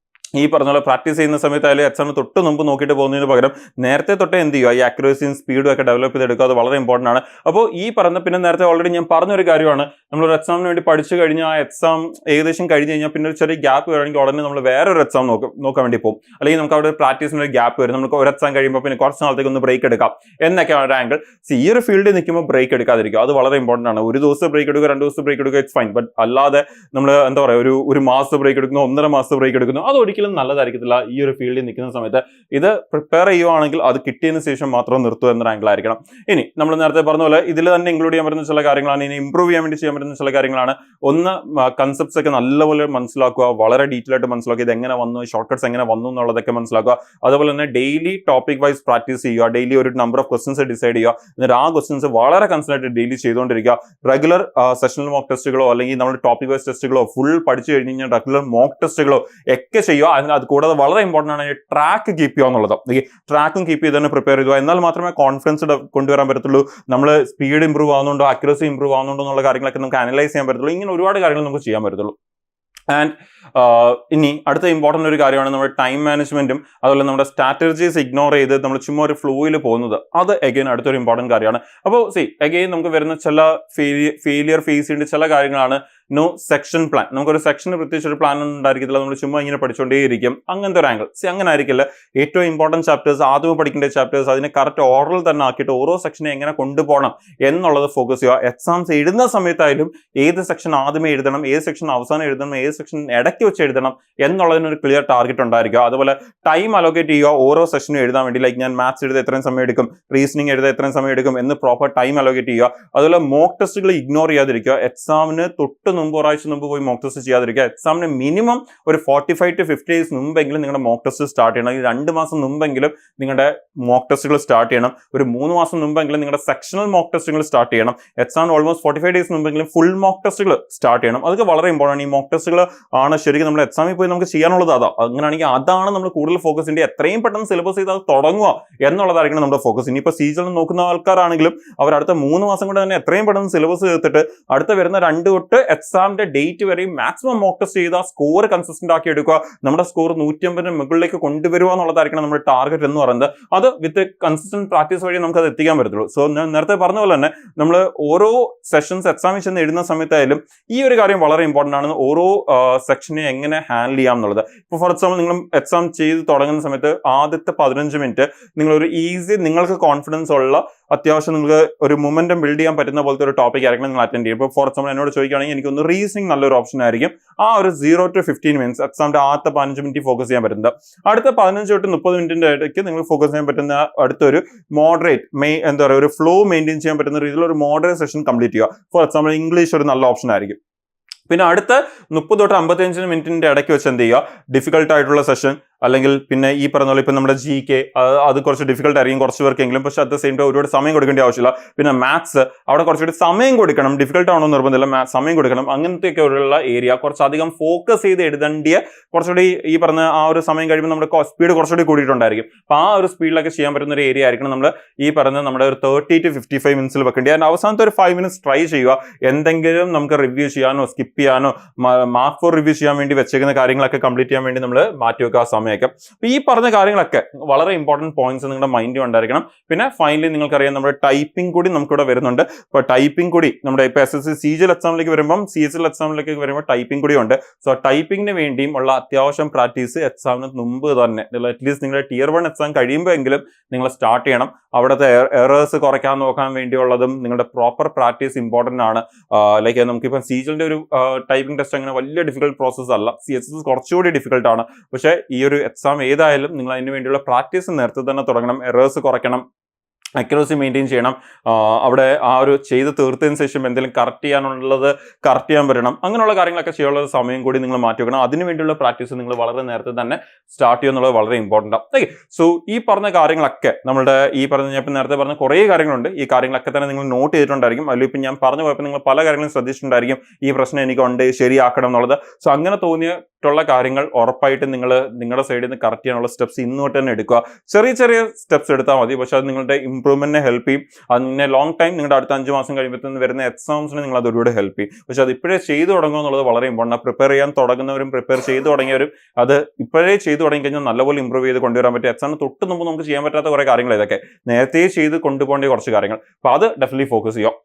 ഈ പറഞ്ഞ പോലെ പ്രാക്ടീസ് ചെയ്യുന്ന സമയത്ത് അതിൽ എക്സാമിന് തൊട്ട് മുമ്പ് നോക്കിയിട്ട് പോകുന്നതിന് പകരം നേരത്തെ തൊട്ടേ എന്ത് ചെയ്യുക, ഈ ആക്യുറസിയും സ്പീഡും ഒക്കെ ഡെവലപ്പ് ചെയ്തെടുക്കുക. അത് വളരെ ഇമ്പോർട്ടൻ്റ് ആണ്. അപ്പോൾ ഈ പറഞ്ഞ, പിന്നെ നേരത്തെ ഓൾറെഡി ഞാൻ പറഞ്ഞൊരു കാര്യമാണ്, നമ്മളൊരു എക്സാമിന് വേണ്ടി പഠിച്ചു കഴിഞ്ഞാൽ ആ എക്സാം ഏകദേശം കഴിഞ്ഞ് കഴിഞ്ഞാൽ പിന്നെ ഒരു ചെറിയ ഗ്യാപ്പ് വരണമെങ്കിൽ ഉടനെ നമ്മൾ വേറൊരു എക്സാം നോക്കാൻ വേണ്ടി പോകും. അല്ലെങ്കിൽ നമുക്ക് അവിടെ പ്രാക്ടീസിന് ഒരു ഗ്യാപ്പ് വരും. നമുക്ക് ഒരു എക്സാം കഴിയുമ്പോൾ പിന്നെ കുറച്ച് നാളത്തേക്ക് ഒന്ന് ബ്രേക്ക് എടുക്കാം എന്നൊക്കെ ഒരു ആംഗിൾ. ഈ ഒരു ഫീൽഡിൽ നിൽക്കുമ്പോൾ ബ്രേക്ക് എടുക്കാതിരിക്കുക, അത് വളരെ ഇമ്പോർട്ടൻ്റ് ആണ്. ഒരു ദിവസം ബ്രേക്ക് എടുക്കുക, 2 ദിവസം ബ്രേക്ക് എടുക്കുക, ഇറ്റ്സ് ഫൈൻ. ബട്ട് അല്ലാതെ നമ്മൾ എന്താ പറയുക, ഒരു മാസം ബ്രേക്ക് എടുക്കുന്നു, 1.5 മാസം ബ്രേക്ക് എടുക്കുന്നു, അത് ഒരിക്കലും ഒരിക്കലും നല്ലതായിരിക്കത്തില്ല ഈ ഒരു ഫീൽഡിൽ നിൽക്കുന്ന സമയത്ത്. ഇത് പ്രിപ്പയർ ചെയ്യുവാണെങ്കിൽ അത് കിട്ടിയതിന് ശേഷം മാത്രം നിർത്തുക എന്നൊരു ആംഗിൾ ആയിരിക്കണം. ഇനി നമ്മൾ നേരത്തെ പറഞ്ഞ പോലെ ഇതിൽ തന്നെ ഇൻക്ലൂഡ് ചെയ്യാൻ പറ്റുന്ന ചില കാര്യങ്ങളാണ്, ഇനി ഇംപ്രൂവ് ചെയ്യാൻ വേണ്ടി ചെയ്യാൻ പറ്റുന്ന ചില കാര്യങ്ങളാണ്. ഒന്ന്, കൺസെപ്റ്റ്സ് ഒക്കെ നല്ലപോലെ മനസ്സിലാക്കുക, വളരെ ഡീറ്റെയിൽ ആയിട്ട് മനസ്സിലാക്കുക, ഇത് എങ്ങനെ വന്നു, ഷോർട്ട് കട്ട്സ് എങ്ങനെ വന്നു എന്നുള്ളതൊക്കെ മനസ്സിലാക്കുക. അതുപോലെ തന്നെ ഡെയിലി ടോപ്പിക് വൈസ് പ്രാക്ടീസ് ചെയ്യുക, ഡെയിലി ഒരു നമ്പർ ഓഫ് ക്വസ്റ്റൻസ് ഡിസൈഡ് ചെയ്യുക, എന്നിട്ട് ആ ക്വസ്റ്റൻസ് വളരെ കൺസേൺ ആയിട്ട് ഡെയിലി ചെയ്തുകൊണ്ടിരിക്കുക. റെഗുലർ സെഷണൽ മോക്ക് ടെസ്റ്റുകളോ അല്ലെങ്കിൽ നമ്മുടെ ടോപ്പിക് വൈസ് ടെസ്റ്റുകളോ ഫുൾ പഠിച്ചു കഴിഞ്ഞ് കഴിഞ്ഞാൽ റെഗുലർ മോക്ക് ടെസ്റ്റുകളോ ഒക്കെ ചെയ്യുക. അത് കൂടാതെ വളരെ ഇമ്പോർട്ടൻ്റ് ആണ് ട്രാക്ക് കീപ്പ് ചെയ്യുക എന്നുള്ളത്. ട്രാക്കും കീപ്പ് ചെയ്ത് തന്നെ പ്രിപ്പയർ ചെയ്യുക. എന്നാൽ മാത്രമേ കോൺഫിഡൻസ് കൊണ്ടുവരാൻ പറ്റത്തുള്ളൂ. നമ്മൾ സ്പീഡ് ഇംപ്രൂവ് ആവുന്നുണ്ടോ, അക്യുറസി ഇംപ്രൂവ് ആവുന്നുണ്ടോ എന്നുള്ള കാര്യങ്ങളൊക്കെ നമുക്ക് അനലൈസ് ചെയ്യാൻ പറ്റത്തുള്ളൂ. ഇങ്ങനെ ഒരുപാട് കാര്യങ്ങൾ നമുക്ക് ചെയ്യാൻ പറ്റത്തുള്ളൂ. ആൻഡ് ഇനി അടുത്ത ഇമ്പോർട്ടൻ്റ് ഒരു കാര്യമാണ് നമ്മുടെ ടൈം മാനേജ്മെന്റും അതുപോലെ നമ്മുടെ സ്ട്രാറ്റജീസ് ഇഗ്നോർ ചെയ്ത് നമ്മൾ ചുമ്മാ ഒരു ഫ്ലോയിൽ പോകുന്നത്. അത് അഗൈൻ അടുത്തൊരു ഇമ്പോർട്ടൻറ്റ് കാര്യമാണ്. അപ്പോൾ അഗൈൻ നമുക്ക് വരുന്ന ചില ഫെയിലിയർ ഫേസ് ചെയ്യേണ്ട ചില കാര്യങ്ങളാണ് നോ സെക്ഷൻ പ്ലാൻ. നമുക്കൊരു സെക്ഷന് പ്രത്യേകിച്ച് ഒരു പ്ലാൻ ഒന്നും ഉണ്ടായിരിക്കത്തില്ല, നമ്മൾ ചുമ്മാ ഇങ്ങനെ പഠിച്ചുകൊണ്ടേയിരിക്കും, അങ്ങനത്തെ ഒരു ആംഗിൾ. അങ്ങനെ ആയിരിക്കില്ല. ഏറ്റവും ഇമ്പോർട്ടൻറ്റ് ചാപ്റ്റേഴ്സ്, ആദ്യം പഠിക്കേണ്ട ചാപ്റ്റേഴ്സ് അതിനെ കറക്റ്റ് ഓർഡറിൽ തന്നെ ആക്കിയിട്ട് ഓരോ സെക്ഷനെ എങ്ങനെ കൊണ്ടുപോകണം എന്നുള്ളത് ഫോക്കസ് ചെയ്യുക. എക്സാംസ് എഴുതുന്ന സമയത്തായാലും ഏത് സെക്ഷൻ ആദ്യമേ എഴുതണം, ഏത് സെക്ഷൻ അവസാനം എഴുതണം, ഏത് സെക്ഷൻ ഇടയ്ക്ക് വെച്ച് എഴുതണം എന്നുള്ളതിനൊരു ക്ലിയർ ടാർഗറ്റ് ഉണ്ടായിരിക്കുക. അതുപോലെ ടൈം അലോക്കേറ്റ് ചെയ്യുക ഓരോ സെഷനും എഴുതാൻ വേണ്ടി. ലൈക്ക് ഞാൻ മാത്സ് എഴുതാൻ എത്രയും സമയം എടുക്കും, റീസണിങ് എഴുതാൻ എത്രയും സമയം എടുക്കും എന്ന് പ്രോപ്പർ ടൈം അലോക്കേറ്റ് ചെയ്യുക. അതുപോലെ മോക്ക് ടെസ്റ്റുകൾ ഇഗ്നോർ ചെയ്യാതിരിക്കുക. എക്സാമിന് തൊട്ട് മുമ്പ്, ഒരാഴ്ച മുമ്പ് പോയി മോക്ക് ടെസ്റ്റ് ചെയ്യാതിരിക്കുക. എക്സാമിന് മിനിമം ഒരു 45 to 50 days മുമ്പെങ്കിലും നിങ്ങളുടെ മോക്ക് ടെസ്റ്റ് സ്റ്റാർട്ട് ചെയ്യണം. 2 മാസം മുമ്പെങ്കിലും നിങ്ങളുടെ മോക്ക് ടെസ്റ്റുകൾ സ്റ്റാർട്ട് ചെയ്യണം. ഒരു 3 മാസം മുമ്പെങ്കിലും നിങ്ങളുടെ സെക്ഷണൽ മോക്ക് ടെസ്റ്റുകൾ സ്റ്റാർട്ട് ചെയ്യണം. എക്സാമിന് ഓൾമോസ്റ്റ് 45 days മുമ്പെങ്കിലും ഫുൾ മോക്ക് ടെസ്റ്റുകൾ സ്റ്റാർട്ട് ചെയ്യണം. അതൊക്കെ വളരെ ഇമ്പോർട്ടൻ്റ്. ഈ മോക്ക് ടെസ്റ്റുകൾ ആണ് ശരിക്കും നമ്മുടെ എക്സാമിൽ പോയി നമുക്ക് ചെയ്യാനുള്ളത്. അങ്ങനെയാണെങ്കിൽ അതാണ് നമ്മൾ കൂടുതൽ ഫോക്കസ് ചെയ്യേണ്ടത്. എത്രയും പെട്ടെന്ന് സിലബസ് ചെയ്ത് അത് തുടങ്ങുക എന്നുള്ളതായിരിക്കണം നമ്മുടെ ഫോക്കസ്. ഇനിയിപ്പോൾ സീജൽ നോക്കുന്ന ആൾക്കാരാണെങ്കിലും അവർ അടുത്ത 3 മാസം കൊണ്ട് തന്നെ എത്രയും പെട്ടെന്ന് സിലബസ് ചെയ്തിട്ട് അടുത്ത വരുന്ന 2 തൊട്ട് എക്സാമിന്റെ ഡേറ്റ് വരെയും മാക്സിമം മോക്ക് ടെസ്റ്റ് ചെയ്ത സ്കോർ കൺസിസ്റ്റന്റ് ആക്കി എടുക്കുക. നമ്മുടെ സ്കോർ 150 മുകളിലേക്ക് കൊണ്ടുവരിക എന്നുള്ളതായിരിക്കണം നമ്മുടെ ടാർഗറ്റ് എന്ന് പറയുന്നത്. അത് വിത്ത് കൺസിസ്റ്റന്റ് പ്രാക്ടീസ് വഴി നമുക്ക് അത് എത്തിക്കാൻ പറ്റത്തുള്ളൂ. സോ ഞാൻ നേരത്തെ പറഞ്ഞ പോലെ തന്നെ നമ്മൾ ഓരോ സെഷൻസ് എക്സാമിൽ ചെന്ന് എഴുതുന്ന സമയത്തായാലും ഈ ഒരു കാര്യം വളരെ ഇമ്പോർട്ടൻ്റ് ആണ്. ഓരോ സെക്ഷനെ എങ്ങനെ ഹാൻഡിൽ ചെയ്യാം എന്നുള്ളത്. ഇപ്പോൾ ഫോർ എക്സാമ്പിൾ നിങ്ങൾ എക്സാം ചെയ്ത് തുടങ്ങുന്ന സമയത്ത് ആദ്യത്തെ 15 മിനിറ്റ് നിങ്ങളൊരു ഈസി, നിങ്ങൾക്ക് കോൺഫിഡൻസ് ഉള്ള, അത്യാവശ്യം നിങ്ങൾക്ക് ഒരു മൊമെന്റം ബിൽഡ് ചെയ്യാൻ പറ്റുന്ന പോലത്തെ ഒരു ടോപ്പിക് ആയിരിക്കണം നിങ്ങൾ അറ്റൻഡ് ചെയ്യും. ഇപ്പോൾ ഫോർ എക്സാമ്പിൾ എന്നോട് ചോദിക്കുകയാണെങ്കിൽ എനിക്കൊന്ന് റീസണിങ് നല്ലൊരു ഓപ്ഷൻ ആയിരിക്കും. ആ ഒരു 0 to 15 minutes എക്സാമിന്റെ ആദ്യത്തെ 15 മിനിറ്റ് ഫോക്കസ് ചെയ്യാൻ പറ്റുന്നത്. അടുത്ത 15 തൊട്ട് 30 മിനിറ്റിന്റെ ഇടയ്ക്ക് നിങ്ങൾ ഫോക്കസ് ചെയ്യാൻ പറ്റുന്ന അടുത്തൊരു മോഡറേറ്റ് എന്താ പറയുക, ഒരു ഫ്ലോ മെയിൻറ്റെയിൻ ചെയ്യാൻ പറ്റുന്ന രീതിയിൽ ഒരു മോഡറേറ്റ് സെഷൻ കംപ്ലീറ്റ് ചെയ്യുക. ഫോർ എക്സാമ്പിൾ ഇംഗ്ലീഷ് ഒരു നല്ല ഓപ്ഷൻ ആയിരിക്കും. പിന്നെ അടുത്ത 30 തൊട്ട് 55 മിനിറ്റിന്റെ ഇടയ്ക്ക് വെച്ച് എന്ത് ചെയ്യുക, ഡിഫിക്കൽട്ട് ആയിട്ടുള്ള സെഷൻ അല്ലെങ്കിൽ പിന്നെ ഈ പറഞ്ഞ പോലെ ഇപ്പം നമ്മുടെ GK അത് കുറച്ച് ഡിഫിക്കൽട്ട് ആയിരിക്കും കുറച്ച് പേർക്കെങ്കിലും. പക്ഷെ അറ്റ് ദ സെയിം ടൈം ഒരുപാട് സമയം കൊടുക്കേണ്ട ആവശ്യമില്ല. പിന്നെ മാത്സ് അവിടെ കുറച്ചുകൂടി സമയം കൊടുക്കണം, ഡിഫിക്കൽട്ട് ആണോ നിർബന്ധമില്ല, സമയം കൊടുക്കണം. അങ്ങനത്തെയൊക്കെ ഉള്ള ഏരിയ കുറച്ചധികം ഫോക്കസ് ചെയ്ത് എഴുതേണ്ടിയ കുറച്ചുകൂടി ഈ പറഞ്ഞ ആ ഒരു സമയം കഴിയുമ്പോൾ നമ്മുടെ സ്പീഡ് കുറച്ചുകൂടി കൂടിയിട്ടുണ്ടായിരിക്കും. അപ്പോൾ ആ ഒരു സ്പീഡിലൊക്കെ ചെയ്യാൻ പറ്റുന്ന ഒരു ഏരിയ ആയിരിക്കണം നമ്മൾ ഈ പറഞ്ഞ നമ്മുടെ ഒരു 30 to 55 മിനിറ്റ്സിൽ വെക്കേണ്ടി. അതിന് അവസാനത്തെ ഒരു 5 minutes ട്രൈ ചെയ്യുക. എന്തെങ്കിലും നമുക്ക് റിവ്യൂ ചെയ്യാനോ സ്കിപ്പ് ചെയ്യാനോ മാർക്ക് ഫോർ റിവ്യൂ ചെയ്യാൻ വേണ്ടി വെച്ചേക്കുന്ന കാര്യങ്ങളൊക്കെ കംപ്ലീറ്റ് ചെയ്യാൻ വേണ്ടി നമ്മൾ മാറ്റി വെക്കുക ആ സമയമൊക്കെ. അപ്പൊ ഈ പറഞ്ഞ കാര്യങ്ങളൊക്കെ വളരെ ഇമ്പോർട്ടന്റ് പോയിന്റ്സ് നിങ്ങളുടെ മൈൻഡിൽ ഉണ്ടായിരിക്കണം. പിന്നെ ഫൈനലി നിങ്ങൾക്കറിയാം നമ്മുടെ ടൈപ്പിംഗ് കൂടി നമുക്കിവിടെ വരുന്നുണ്ട്. അപ്പോൾ ടൈപ്പിംഗ് കൂടി നമ്മുടെ ഇപ്പോൾ SSC CGL എക്സാമിലേക്ക് വരുമ്പം CSL എക്സാമിലേക്ക് വരുമ്പോൾ ടൈപ്പിംഗ് കൂടി ഉണ്ട്. സോ ടൈപ്പിംഗിന് വേണ്ടിയും ഉള്ള അത്യാവശ്യം പ്രാക്ടീസ് എക്സാമിന് മുമ്പ് തന്നെ അറ്റ്ലീസ്റ്റ് നിങ്ങളുടെ Tier 1 എക്സാം കഴിയുമ്പോഴെങ്കിലും നിങ്ങൾ സ്റ്റാർട്ട് ചെയ്യണം. അവിടുത്തെ എറേഴ്സ് കുറയ്ക്കാൻ നോക്കാൻ വേണ്ടിയുള്ളതും നിങ്ങളുടെ പ്രോപ്പർ പ്രാക്ടീസ് ഇമ്പോർട്ടൻ്റ് ആണ്. ലൈക്ക് നമുക്കിപ്പോൾ CGLന്റെ ഒരു ടൈപ്പിംഗ് ടെസ്റ്റ് അങ്ങനെ വലിയ ഡിഫിക്കൽട്ട് പ്രോസസ്സ് അല്ല. CSS കുറച്ചുകൂടി ഡിഫിക്കൽട്ട് ആണ്. പക്ഷേ ഈ ഒരു എക്സാം ഏതായാലും നിങ്ങൾ അതിന് വേണ്ടിയുള്ള പ്രാക്ടീസ് നേരത്തെ തന്നെ തുടങ്ങണം. എറേഴ്സ് കുറയ്ക്കണം, അക്യുറസി മെയിൻറ്റെയിൻ ചെയ്യണം. അവിടെ ആ ഒരു ചെയ്ത് തീർത്തതിന് ശേഷം എന്തെങ്കിലും കറക്റ്റ് ചെയ്യാനുള്ളത് കറക്റ്റ് ചെയ്യാൻ പറ്റണം. അങ്ങനെയുള്ള കാര്യങ്ങളൊക്കെ ചെയ്യാനുള്ള സമയം കൂടി നിങ്ങൾ മാറ്റി വെക്കണം. അതിന് വേണ്ടിയുള്ള പ്രാക്ടീസ് നിങ്ങൾ വളരെ നേരത്തെ തന്നെ സ്റ്റാർട്ട് ചെയ്യുക എന്നുള്ളത് വളരെ ഇമ്പോർട്ടൻ്റ് ആണ്. ഓക്കെ, സോ ഈ പറഞ്ഞ കാര്യങ്ങളൊക്കെ നമ്മുടെ ഈ പറഞ്ഞ ഞാൻ ഇപ്പം നേരത്തെ പറഞ്ഞ കുറേ കാര്യങ്ങളുണ്ട്. ഈ കാര്യങ്ങളൊക്കെ തന്നെ നിങ്ങൾ നോട്ട് ചെയ്തിട്ടുണ്ടായിരിക്കും. അതിൽ ഇപ്പം ഞാൻ പറഞ്ഞു പോയപ്പോൾ നിങ്ങൾ പല കാര്യങ്ങളും ശ്രദ്ധിച്ചിട്ടുണ്ടായിരിക്കും. ഈ പ്രശ്നം എനിക്കുണ്ട്, ശരിയാക്കണം എന്നുള്ളത്. സോ അങ്ങനെ തോന്നിയിട്ടുള്ള കാര്യങ്ങൾ ഉറപ്പായിട്ട് നിങ്ങൾ നിങ്ങളുടെ സൈഡിൽ നിന്ന് കറക്റ്റ് ചെയ്യാനുള്ള സ്റ്റെപ്സ് ഇന്ന് തൊട്ട് തന്നെ എടുക്കുക. ചെറിയ ചെറിയ സ്റ്റെപ്സ് എടുത്താൽ മതി. പക്ഷെ അത് നിങ്ങളുടെ ഇംപ്രൂവ്മെന്റിനെ ഹെൽപ്പ് ചെയ്യും. അതിനെ ലോങ് ടൈം നിങ്ങളുടെ അടുത്ത 5 മാസം കഴിയുമ്പോൾ വരുന്ന എക്സാംസിന് നിങ്ങൾ അത് ഒരുപാട് ഹെൽപ്പ് ചെയ്യും. പക്ഷെ അത് ഇപ്പോഴേ ചെയ്തു തുടങ്ങുക എന്നുള്ളത് വളരെ ഇമ്പോർട്ടൻ്റ്. പ്രിപ്പയർ ചെയ്യാൻ തുടങ്ങുന്നവരും പ്രിപ്പയർ ചെയ്തു തുടങ്ങിയവരും അത് ഇപ്പോഴേ ചെയ്തു തുടങ്ങി കഴിഞ്ഞാൽ നല്ലപോലെ ഇമ്പ്രൂവ് ചെയ്ത് കൊണ്ടുവരാൻ പറ്റും. എക്സാമിന് തൊട്ട് മുമ്പ് നമുക്ക് ചെയ്യാൻ പറ്റാത്ത കുറേ കാര്യങ്ങൾ ഇതൊക്കെ നേരത്തെ ചെയ്ത് കൊണ്ടുപോകേണ്ട കുറച്ച് കാര്യങ്ങൾ. അപ്പോൾ അത് ഡെഫിനറ്റ്ലി ഫോക്കസ് ചെയ്യാം.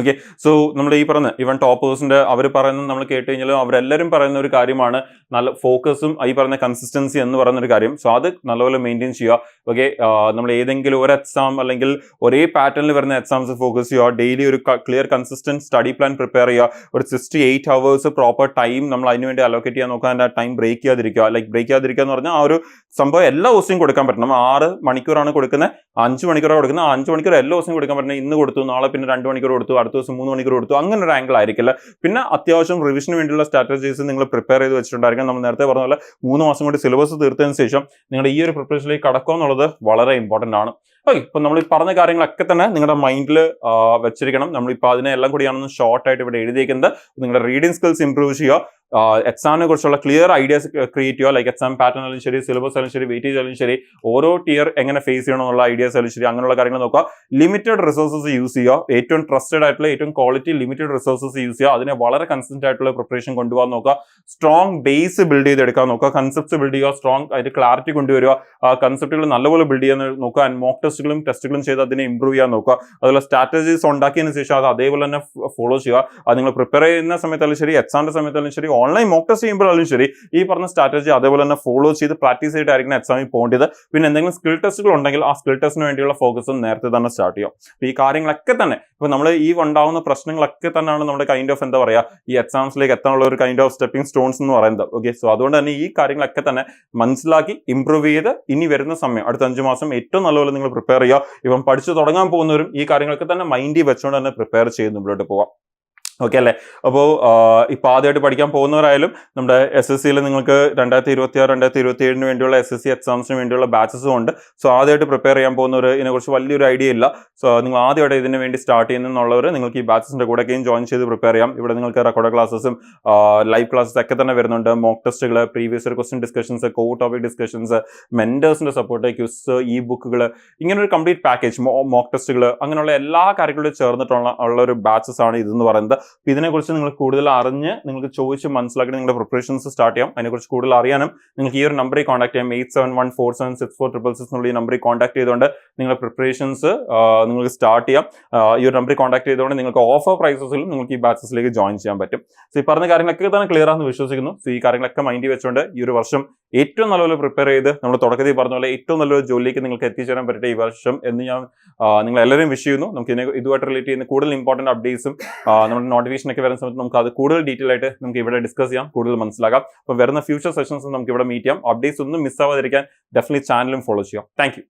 ഓക്കെ. സോ നമ്മൾ ഈ പറഞ്ഞ ഈവൻ ടോപ്പേഴ്സിന്റെ അവർ പറയുന്നത് നമ്മൾ കേട്ട് കഴിഞ്ഞാലും അവരെല്ലാവരും പറയുന്ന ഒരു കാര്യമാണ് നല്ല ഫോക്കസും ഈ പറയുന്ന കൺസിസ്റ്റൻസി എന്ന് പറയുന്ന ഒരു കാര്യം. സോ അത് നല്ലപോലെ മെയിൻറ്റെയിൻ ചെയ്യുക. ഓക്കെ. നമ്മൾ ഏതെങ്കിലും ഒരു എക്സാം അല്ലെങ്കിൽ ഒരേ പാറ്റേണിൽ വരുന്ന എക്സാംസ് ഫോക്കസ് ചെയ്യുക. ഡെയിലി ഒരു clear consistent study plan prepare ചെയ്യുക. ഒരു 68 hours പ്രോപ്പർ ടൈം നമ്മൾ അതിന് വേണ്ടി അലോക്കേറ്റ് ചെയ്യാൻ നോക്കുക. അതിന്റെ ടൈം ബ്രേക്ക് ചെയ്യാതിരിക്കുക. ബ്രേക്ക് ചെയ്യാതിരിക്കുക എന്ന് പറഞ്ഞാൽ ആ ഒരു സംഭവം എല്ലാ ദിവസവും കൊടുക്കാൻ പറ്റണം. 6 മണിക്കൂറാണ് കൊടുക്കുന്നത്, 5 മണിക്കൂറാണ് കൊടുക്കുന്നത്. 5 മണിക്കൂർ എല്ലാ ദിവസവും കൊടുക്കാൻ പറ്റണം. ഇന്ന് കൊടുത്തു, നാളെ പിന്നെ 2 മണിക്കൂർ കൊടുത്തു, അടുത്ത ദിവസം 3 മണിക്കൂർ കൊടുത്തു, അങ്ങനെ ഒരു ആംഗിൾ ആയിരിക്കില്ല. പിന്നെ അത്യാവശ്യം റിവിഷന് വേണ്ടിയുള്ള സ്ട്രാറ്റജീസ് നിങ്ങൾ പ്രിപ്പയർ ചെയ്ത് വെച്ചിട്ടുണ്ടായിരിക്കും. നമ്മൾ നേരത്തെ പറഞ്ഞ പോലെ 3 മാസം കൊണ്ട് സിലബസ് തീർത്തതിന് ശേഷം നിങ്ങളുടെ ഈ ഒരു പ്രിപ്പറേഷനിലേക്ക് കടക്കുക എന്നുള്ളത് വളരെ ഇമ്പോർട്ടന്റ് ആണ്. ഓക്കെ. ഇപ്പൊ നമ്മൾ ഈ പറഞ്ഞ കാര്യങ്ങളൊക്കെ തന്നെ നിങ്ങളുടെ മൈൻഡിൽ വെച്ചിരിക്കണം. നമ്മളിപ്പോൾ അതിനെല്ലാം കൂടിയാണെന്ന് ഷോർട്ട് ആയിട്ട് ഇവിടെ എഴുതിയിരിക്കുന്നത്. നിങ്ങളുടെ റീഡിംഗ് സ്കിൽസ് ഇംപ്രൂവ് ചെയ്യുക. എക്സാമിനെ കുറിച്ചുള്ള ക്ലിയർ ഐഡിയാസ് ക്രിയേറ്റ് ചെയ്യുക. എക്സാം പാറ്റേൺ ആയാലും ശരി, സിലബസ് ആയാലും ശരി, വെയിറ്റേജ് ആയാലും ശരി, ഓരോ ടിയർ എങ്ങനെ ഫേസ് ചെയ്യണം എന്നുള്ള ഐഡിയാസ് ആയാലും ശരി, അങ്ങനെയുള്ള കാര്യങ്ങൾ നോക്കുക. ലിമിറ്റഡ് റിസോഴ്സസ് യൂസ് ചെയ്യുക. ഏറ്റവും ട്രസ്റ്റഡ് ആയിട്ടുള്ള ഏറ്റവും ക്വാളിറ്റി ലിമിറ്റഡ് റിസോഴ്സസ് യൂസ് ചെയ്യുക. അതിനെ വളരെ കൺസിസ്റ്റന്റ് ആയിട്ടുള്ള പ്രിപ്പറേഷൻ കൊണ്ടുപോകാൻ നോക്കുക. സ്ട്രോങ് ബേസ് ബിൽഡ് ചെയ്തെടുക്കാൻ നോക്കുക. കൺസെപ്റ്റ്സ് ബിൽഡ് ചെയ്യുക. സ്ട്രോങ് അതിന്റെ ക്ലാരിറ്റി കൊണ്ടുവരിക. കൺസെപ്റ്റുകൾ നല്ലപോലെ ബിൽഡ് ചെയ്യാൻ നോക്കുക. ആൻഡ് മോക്ക് ടെസ്റ്റുകളും ചെയ്ത് അതിനെ ഇംപ്രൂവ് ചെയ്യാൻ നോക്കുക. അതുപോലെ സ്ട്രാറ്റജീസ് ഉണ്ടാക്കിയതിനു ശേഷം അത് അതേപോലെ തന്നെ ഫോളോ ചെയ്യുക. അത് നിങ്ങൾ പ്രിപ്പയർ ചെയ്യുന്ന സമയത്തായാലും ശരി, എക്സാമിന്റെ സമയത്തായാലും ശരി, ഓൺലൈൻ മോക്ക് ടെസ്റ്റ് ചെയ്യുമ്പോഴാലും ശരി, ഈ പറഞ്ഞ സ്ട്രാറ്റജി അതേപോലെ തന്നെ ഫോളോ ചെയ്ത് പ്രാക്ടീസ് ചെയ്തിട്ടായിരിക്കും എക്സാമിൽ പോകേണ്ടത്. പിന്നെ എന്തെങ്കിലും സ്കിൽ ടെസ്റ്റുകൾ ഉണ്ടെങ്കിൽ ആ സ്കിൽ ടെസ്റ്റിന് വേണ്ടിയുള്ള ഫോക്കസും നേരത്തെ തന്നെ സ്റ്റാർട്ട് ചെയ്യാം. ഈ കാര്യങ്ങളൊക്കെ തന്നെ ഇപ്പൊ നമ്മൾ ഈ ഉണ്ടാവുന്ന പ്രശ്നങ്ങളൊക്കെ തന്നെയാണ് നമ്മുടെ കൈൻഡ് ഓഫ് എന്താ പറയാ ഈ എക്സാംസിലേക്ക് എത്താനുള്ള ഒരു കൈൻഡ് ഓഫ് സ്റ്റെപ്പിംഗ് സ്റ്റോൺസ് എന്ന് പറയുന്നത്. ഓക്കെ. സോ അതുകൊണ്ട് തന്നെ ഈ കാര്യങ്ങളൊക്കെ തന്നെ മനസ്സിലാക്കി ഇംപ്രൂവ് ചെയ്ത് ഇനി വരുന്ന സമയം അടുത്ത 5 മാസം ഏറ്റവും നല്ലപോലെ നിങ്ങൾ പ്രിപ്പയർ ചെയ്യുക. ഇപ്പം പഠിച്ചു തുടങ്ങാൻ പോകുന്നവരും ഈ കാര്യങ്ങളൊക്കെ തന്നെ മൈൻഡിൽ വെച്ചുകൊണ്ട് തന്നെ പ്രിപ്പയർ ചെയ്ത് മുമ്പോട്ട് പോവാം. ഓക്കെ അല്ലേ? അപ്പോൾ ഇപ്പൊ ആദ്യമായിട്ട് പഠിക്കാൻ പോകുന്നവരായാലും നമ്മുടെ SSCയിൽ നിങ്ങൾക്ക് 2026, 2027 വേണ്ടിയുള്ള SSC എക്സാംസിന് വേണ്ടിയുള്ള ബാച്ചസും ഉണ്ട്. സോ ആദ്യമായിട്ട് പ്രിപ്പയർ ചെയ്യാൻ പോകുന്നവർ ഇതിനെക്കുറിച്ച് വലിയൊരു ഐഡിയ ഇല്ല. സോ നിങ്ങൾ ആദ്യമായിട്ട് ഇതിന് വേണ്ടി സ്റ്റാർട്ട് ചെയ്യുന്നുള്ളവർ നിങ്ങൾക്ക് ഈ ബാച്ചസിന്റെ കൂടെയൊക്കെയും ജോയിൻ ചെയ്ത് പ്രിപ്പയർ ചെയ്യാം. ഇവിടെ നിങ്ങൾക്ക് റെക്കോർഡ് ക്ലാസ്സസും ലൈവ് ക്ലാസ്സസ് ഒക്കെ തന്നെ വരുന്നുണ്ട്. മോക്ക് ടെസ്റ്റുകൾ, previous year question discussions, core topic discussions, മെന്റേഴ്സിന്റെ സപ്പോർട്ട്, ക്വിസ്, ഈ ബുക്കുകൾ, ഇങ്ങനെ ഒരു കംപ്ലീറ്റ് പാക്കേജ്, മോക്ക് ടെസ്റ്റുകൾ, അങ്ങനെയുള്ള എല്ലാ കാര്യങ്ങളും ചേർന്നിട്ടുള്ള ഒരു ബാച്ചസ് ആണ് ഇതെന്ന് പറയുന്നത്. ഇതിനെക്കുറിച്ച് നിങ്ങൾ കൂടുതൽ അറിഞ്ഞ് നിങ്ങൾക്ക് ചോദിച്ച് മനസ്സിലാക്കി നിങ്ങളുടെ പ്രിപ്പറേഷൻസ് സ്റ്റാർട്ട് ചെയ്യാം. അതിനെക്കുറിച്ച് കൂടുതൽ അറിയാനും നിങ്ങൾക്ക് ഈ ഒരു നമ്പറിൽ കോൺടാക്ട് ചെയ്യാം. 8714764666 എന്നുള്ള ഈ നമ്പറിൽ കോൺടാക്ട് ചെയ്തുകൊണ്ട് നിങ്ങളുടെ പ്രിപ്പറേഷൻസ് നിങ്ങൾക്ക് സ്റ്റാർട്ട് ചെയ്യാം. ഈ ഒരു നമ്പറിൽ കോൺടാക്ട് ചെയ്തുകൊണ്ട് നിങ്ങൾക്ക് ഓഫർ പ്രൈസസിലും നിങ്ങൾക്ക് ഈ ബാച്ചസിലേക്ക് ജോയിൻ ചെയ്യാൻ പറ്റും. സോ ഈ പറഞ്ഞ കാര്യങ്ങളൊക്കെ തന്നെ ക്ലിയർ ആണെന്ന് വിശ്വസിക്കുന്നു. സോ ഈ കാര്യങ്ങളൊക്കെ മൈൻഡിൽ വെച്ചുകൊണ്ട് ഈ ഒരു വർഷം ഏറ്റവും നല്ലപോലെ പ്രിപ്പയർ ചെയ്ത് നമ്മൾ തുടക്കത്തിൽ പറഞ്ഞ പോലെ ഏറ്റവും നല്ലൊരു ജോലിയിലേക്ക് നിങ്ങൾക്ക് എത്തിച്ചേരാൻ പറ്റട്ടെ ഈ വർഷം എന്ന് ഞാൻ നിങ്ങൾ എല്ലാവരും വിഷ് ചെയ്യുന്നു. നമുക്ക് ഇതുമായിട്ട് റിലേറ്റ് ചെയ്യുന്ന കൂടുതൽ ഇമ്പോർട്ടന്റ് അപ്ഡേറ്റ്സും നമ്മുടെ നോട്ടിഫിക്കേഷൻ ഒക്കെ വരുന്ന സമയത്ത് നമുക്ക് അത് കൂടുതൽ ഡീറ്റെയിൽ ആയിട്ട് നമുക്ക് ഇവിടെ ഡിസ്കസ് ചെയ്യാം, കൂടുതൽ മനസ്സിലാക്കാം. അപ്പോൾ വരുന്ന ഫ്യൂച്ചർ സെഷൻസ് നമുക്ക് ഇവിടെ മീറ്റ് ചെയ്യാം. അപ്ഡേറ്റ്സ് ഒന്നും മിസ് ആവാതിരിക്കാൻ ഡെഫിനറ്റ്ലി ചാനലും ഫോളോ ചെയ്യാം. Thank you.